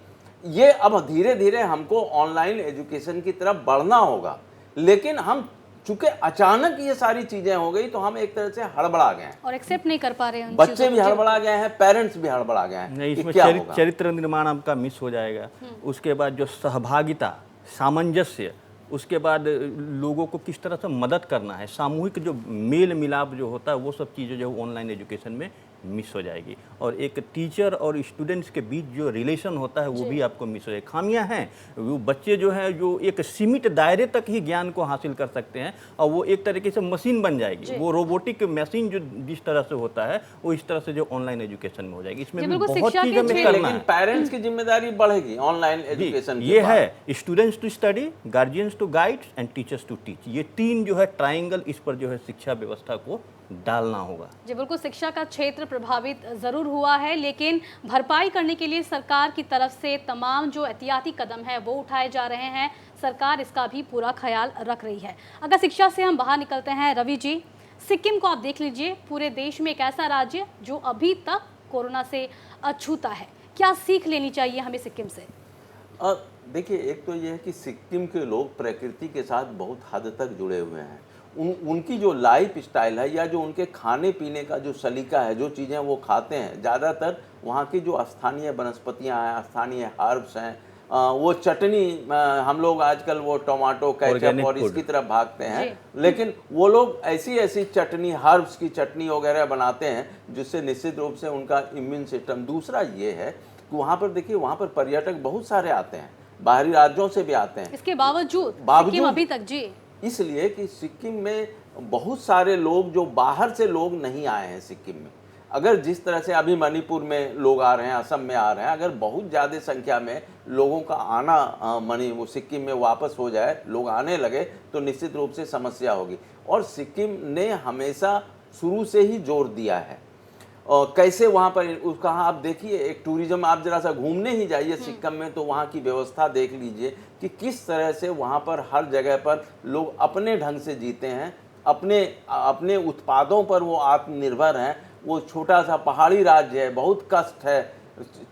ये अब धीरे धीरे हमको ऑनलाइन एजुकेशन की तरफ बढ़ना होगा, लेकिन हम चूंकि अचानक ये सारी चीजें हो गई तो हम एक तरह से हड़बड़ा गए हैं और एक्सेप्ट नहीं कर पा रहे हैं। बच्चे भी हड़बड़ा गए हैं, पेरेंट्स भी हड़बड़ा गए हैं। इसमें चरित्र निर्माण आपका मिस हो जाएगा। उसके बाद जो सहभागिता, सामंजस्य, उसके बाद लोगों को किस तरह से मदद करना है, सामूहिक जो मेल मिलाप जो होता है, वो सब चीज़ें जो ऑनलाइन एजुकेशन में मिस हो जाएगी। और एक टीचर और स्टूडेंट्स के बीच जो रिलेशन होता है वो भी आपको मिस हो जाएगी। खामियां हैं, वो बच्चे जो है जो एक सीमित दायरे तक ही ज्ञान को हासिल कर सकते हैं, और वो एक तरीके से मशीन बन जाएगी, वो रोबोटिक मशीन जो जिस तरह से होता है वो इस तरह से जो ऑनलाइन एजुकेशन में हो जाएगी। इसमें भी बहुत चीज़ें हमें करना है। पेरेंट्स की जिम्मेदारी बढ़ेगी ऑनलाइन एजुकेशन। ये है students to study, guardians to guide and teachers to teach. ये तीन जो है ट्राइंगल, इस पर जो है शिक्षा व्यवस्था को डालना होगा। जी बिल्कुल, शिक्षा का क्षेत्र प्रभावित जरूर हुआ है, लेकिन भरपाई करने के लिए सरकार की तरफ से तमाम जो एहतियाती कदम है वो उठाए जा रहे हैं। सरकार इसका भी पूरा ख्याल रख रही है। अगर शिक्षा से हम बाहर निकलते हैं, रवि जी, सिक्किम को आप देख लीजिए, पूरे देश में एक ऐसा राज्य जो अभी तक कोरोना से अछूता है। क्या सीख लेनी चाहिए हमें सिक्किम से? देखिए, एक तो ये है कि सिक्किम के लोग प्रकृति के साथ बहुत हद तक जुड़े हुए हैं। उनकी जो लाइफ स्टाइल है या जो उनके खाने पीने का जो सलीका है, जो चीज़ें वो खाते हैं, ज़्यादातर वहाँ की जो स्थानीय वनस्पतियाँ हैं, स्थानीय हर्ब्स हैं, वो चटनी, हम लोग आजकल वो टमाटो, केचप और इसकी तरफ भागते हैं, लेकिन वो लोग ऐसी ऐसी चटनी, हर्ब्स की चटनी वगैरह बनाते हैं जिससे निश्चित रूप से उनका इम्यून सिस्टम। दूसरा ये है कि वहाँ पर देखिए, वहाँ पर पर्यटक बहुत सारे आते हैं, बाहरी राज्यों से भी आते हैं। इसके बावजूद अभी तक जी, इसलिए कि सिक्किम में बहुत सारे लोग जो बाहर से लोग नहीं आए हैं सिक्किम में, अगर जिस तरह से अभी मणिपुर में लोग आ रहे हैं, असम में आ रहे हैं, अगर बहुत ज़्यादा संख्या में लोगों का आना सिक्किम में वापस हो जाए, लोग आने लगे, तो निश्चित रूप से समस्या होगी। और सिक्किम ने हमेशा शुरू से ही जोर दिया है और कैसे वहाँ पर उसका आप देखिए, एक टूरिज्म, आप जरा सा घूमने ही जाइए सिक्किम में तो वहाँ की व्यवस्था देख लीजिए कि किस तरह से वहाँ पर हर जगह पर लोग अपने ढंग से जीते हैं, अपने उत्पादों पर वो आत्मनिर्भर हैं। वो छोटा सा पहाड़ी राज्य है, बहुत कष्ट है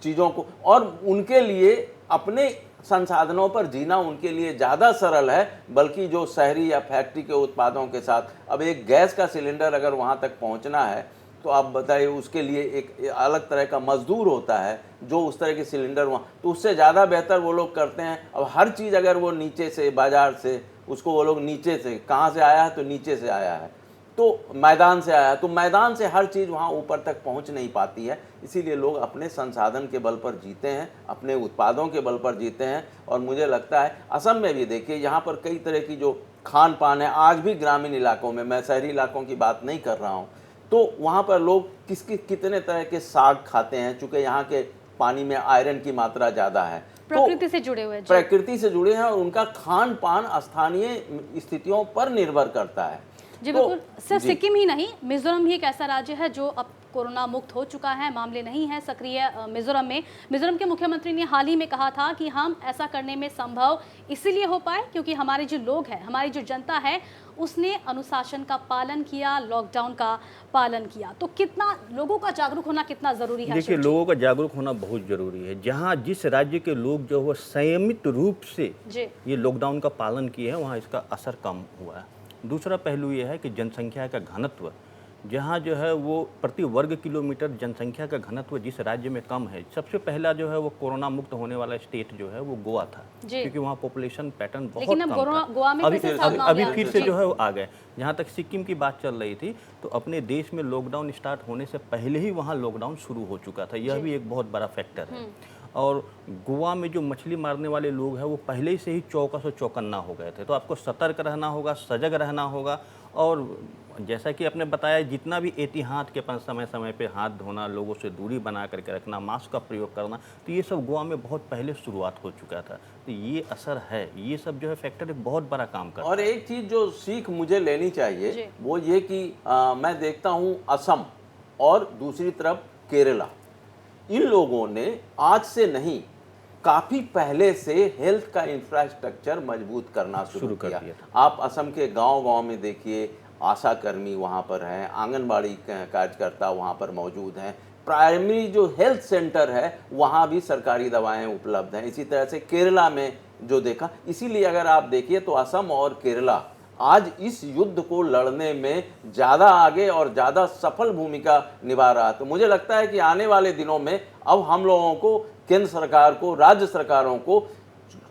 चीज़ों को, और उनके लिए अपने संसाधनों पर जीना उनके लिए ज़्यादा सरल है, बल्कि जो शहरी या फैक्ट्री के उत्पादों के साथ। अब एक गैस का सिलेंडर अगर वहाँ तक पहुँचना है तो आप बताइए, उसके लिए एक अलग तरह का मजदूर होता है जो उस तरह के सिलेंडर वहाँ, तो उससे ज़्यादा बेहतर वो लोग करते हैं। अब हर चीज़ अगर वो नीचे से बाज़ार से, उसको वो लोग नीचे से, कहाँ से आया है तो नीचे से आया है, तो मैदान से आया है, तो मैदान से हर चीज़ वहाँ ऊपर तक पहुँच नहीं पाती है। इसीलिए लोग अपने संसाधन के बल पर जीते हैं, अपने उत्पादों के बल पर जीते हैं। और मुझे लगता है असम में भी देखिए, यहाँ पर कई तरह की जो खान पान है, आज भी ग्रामीण इलाकों में, मैं शहरी इलाकों की बात नहीं कर रहा हूँ, तो वहाँ पर लोग कितने तरह के साग खाते हैं, चूँकि यहाँ के पानी में आयरन की मात्रा ज़्यादा है, प्रकृति से जुड़े हुए, प्रकृति से जुड़े हैं, और उनका खान पान स्थानीय स्थितियों पर निर्भर करता है। जी बिल्कुल। सिर्फ सिक्किम ही नहीं, मिजोरम भी एक ऐसा राज्य है जो अब कोरोना मुक्त हो चुका है, मामले नहीं हैं सक्रिय मिजोरम में। मिजोरम के मुख्यमंत्री ने हाल ही में कहा था कि हम ऐसा करने में संभव इसीलिए हो पाए क्योंकि हमारे जो लोग हैं, हमारी जो जनता है, उसने अनुशासन का पालन किया, लॉकडाउन का पालन किया। तो कितना लोगों का जागरूक होना कितना ज़रूरी है? देखिए, लोगों का जागरूक होना बहुत ज़रूरी है। जहाँ जिस राज्य के लोग जो है संयमित रूप से ये लॉकडाउन का पालन किए हैं, वहाँ इसका असर कम हुआ है। दूसरा पहलू ये है कि जनसंख्या का घनत्व, जहाँ जो है वो प्रति वर्ग किलोमीटर जनसंख्या का घनत्व जिस राज्य में कम है, सबसे पहला जो है वो कोरोना मुक्त होने वाला स्टेट जो है वो गोवा था, क्योंकि वहाँ पॉपुलेशन पैटर्न बहुत कम था। गोवा में अभी फिर से जो है वो आ गए। जहाँ तक सिक्किम की बात चल रही थी, तो अपने देश में लॉकडाउन स्टार्ट होने से पहले ही वहाँ लॉकडाउन शुरू हो चुका था, यह भी एक बहुत बड़ा फैक्टर है। और गोवा में जो मछली मारने वाले लोग हैं वो पहले से ही चौकस और चौकन्ना हो गए थे। तो आपको सतर्क रहना होगा, सजग रहना होगा। और जैसा कि आपने बताया, जितना भी एहतियात के पास समय समय पे हाथ धोना, लोगों से दूरी बना करके रखना, मास्क का प्रयोग करना, तो ये सब गोवा में बहुत पहले शुरुआत हो चुका था। तो ये असर है, ये सब जो है फैक्टर बहुत बड़ा काम करता है। और एक चीज़ जो सीख मुझे लेनी चाहिए वो ये कि मैं देखता हूँ असम और दूसरी तरफ केरला, इन लोगों ने आज से नहीं, काफ़ी पहले से हेल्थ का इंफ्रास्ट्रक्चर मजबूत करना शुरू किया। आप असम के गांव-गांव में देखिए, आशा कर्मी वहाँ पर हैं, आंगनबाड़ी कार्यकर्ता वहाँ पर मौजूद हैं, प्राइमरी जो हेल्थ सेंटर है वहाँ भी सरकारी दवाएं उपलब्ध हैं। इसी तरह से केरला में जो देखा, इसीलिए अगर आप देखिए तो असम और केरला आज इस युद्ध को लड़ने में ज़्यादा आगे और ज़्यादा सफल भूमिका निभा रहा है। तो मुझे लगता है कि आने वाले दिनों में अब हम लोगों को, केंद्र सरकार को, राज्य सरकारों को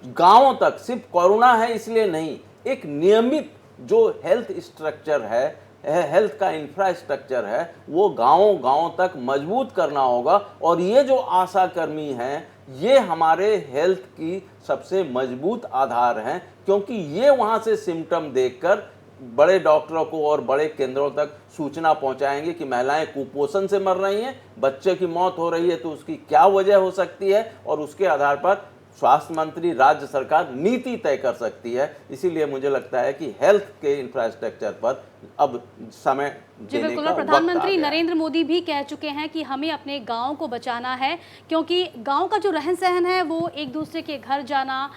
गांवों तक, सिर्फ कोरोना है इसलिए नहीं, एक नियमित जो हेल्थ स्ट्रक्चर है, हेल्थ का इंफ्रास्ट्रक्चर है, वो गांवों तक मजबूत करना होगा। और ये जो आशा कर्मी हैं, ये हमारे हेल्थ की सबसे मजबूत आधार हैं, क्योंकि ये वहाँ से सिम्टम देखकर बड़े डॉक्टरों को और बड़े केंद्रों तक सूचना पहुंचाएंगे कि महिलाएं कुपोषण से मर रही हैं, बच्चे की मौत हो रही है, तो उसकी क्या वजह हो सकती है, और उसके आधार पर स्वास्थ्य मंत्री, राज्य सरकार नीति तय कर सकती है। इसीलिए मुझे लगता है कि हेल्थ के इंफ्रास्ट्रक्चर पर अब समय देने का वक्त आ गया है। प्रधानमंत्री नरेंद्र मोदी भी कह चुके हैं कि हमें अपने गाँव को बचाना है, क्योंकि गाँव का जो रहन सहन है वो एक दूसरे के घर जाना,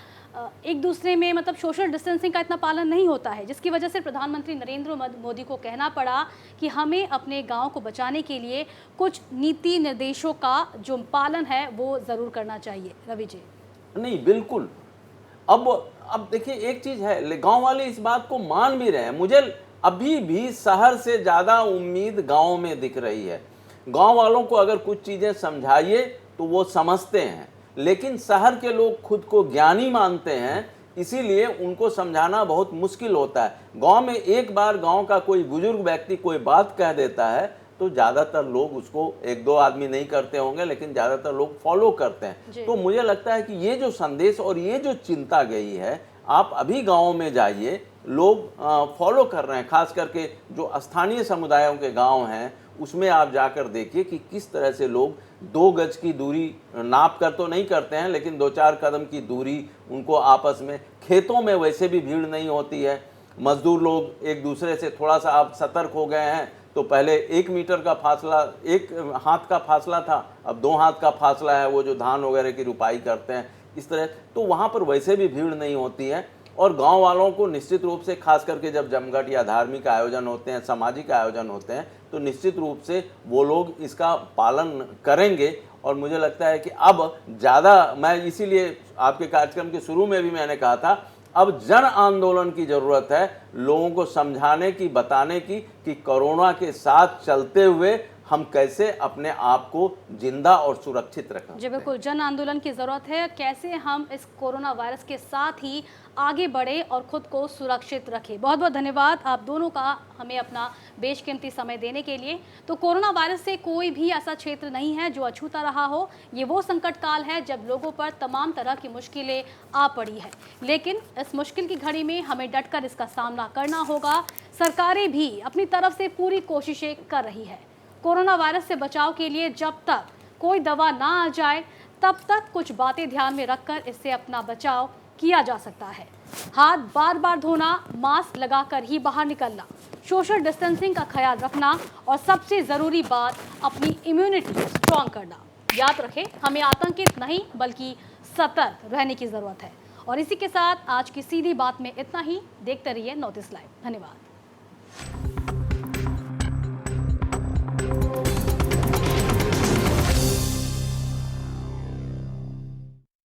एक दूसरे में मतलब सोशल डिस्टेंसिंग का इतना पालन नहीं होता है, जिसकी वजह से प्रधानमंत्री नरेंद्र मोदी को कहना पड़ा कि हमें अपने गांव को बचाने के लिए कुछ नीति निर्देशों का जो पालन है वो ज़रूर करना चाहिए। रवि जी। नहीं, बिल्कुल। अब देखिए, एक चीज़ है, गांव वाले इस बात को मान भी रहे हैं। मुझे अभी भी शहर से ज़्यादा उम्मीद गाँव में दिख रही है। गाँव वालों को अगर कुछ चीज़ें समझाइए तो वो समझते हैं, लेकिन शहर के लोग खुद को ज्ञानी मानते हैं, इसीलिए उनको समझाना बहुत मुश्किल होता है। गांव में एक बार गांव का कोई बुजुर्ग व्यक्ति कोई बात कह देता है तो ज़्यादातर लोग उसको, एक दो आदमी नहीं करते होंगे लेकिन ज़्यादातर लोग फॉलो करते हैं। तो मुझे लगता है कि ये जो संदेश और ये जो चिंता गई है, आप अभी गाँव में जाइए, लोग फॉलो कर रहे हैं। खास करके जो स्थानीय समुदायों के गांव हैं उसमें आप जाकर देखिए कि किस तरह से लोग 2 गज की दूरी नाप कर तो नहीं करते हैं, लेकिन 2-4 कदम की दूरी उनको आपस में, खेतों में वैसे भी भीड़ नहीं होती है। मजदूर लोग एक दूसरे से थोड़ा सा आप सतर्क हो गए हैं, तो पहले 1 मीटर का फासला, 1 हाथ का फासला था, अब 2 हाथ का फासला है, वो जो धान वगैरह की रुपाई करते हैं इस तरह, तो वहाँ पर वैसे भी भीड़ नहीं होती है। और गांव वालों को निश्चित रूप से, खास करके जब जमघट या धार्मिक आयोजन होते हैं, सामाजिक आयोजन होते हैं, तो निश्चित रूप से वो लोग इसका पालन करेंगे। और मुझे लगता है कि अब ज़्यादा, मैं इसीलिए आपके कार्यक्रम के शुरू में भी मैंने कहा था, अब जन आंदोलन की ज़रूरत है, लोगों को समझाने की, बताने की कि कोरोना के साथ चलते हुए हम कैसे अपने आप को जिंदा और सुरक्षित रख सकते हैं। जी बिल्कुल, जन आंदोलन की ज़रूरत है। कैसे हम इस कोरोना वायरस के साथ ही आगे बढ़े और खुद को सुरक्षित रखें। बहुत बहुत धन्यवाद आप दोनों का हमें अपना बेशकीमती समय देने के लिए। तो कोरोना वायरस से कोई भी ऐसा क्षेत्र नहीं है जो अछूता रहा हो। ये वो संकट काल है जब लोगों पर तमाम तरह की मुश्किलें आ पड़ी है, लेकिन इस मुश्किल की घड़ी में हमें डटकर इसका सामना करना होगा। सरकारें भी अपनी तरफ से पूरी कोशिशें कर रही है। कोरोना वायरस से बचाव के लिए जब तक कोई दवा ना आ जाए तब तक कुछ बातें ध्यान में रखकर इससे अपना बचाव किया जा सकता है। हाथ बार बार धोना, मास्क लगाकर ही बाहर निकलना, सोशल डिस्टेंसिंग का ख्याल रखना और सबसे ज़रूरी बात, अपनी इम्यूनिटी स्ट्रॉन्ग करना। याद रखें, हमें आतंकित नहीं बल्कि सतर्क रहने की ज़रूरत है। और इसी के साथ आज की सीधी बात में इतना ही। देखते रहिए नॉर्थ ईस्ट लाइव। धन्यवाद।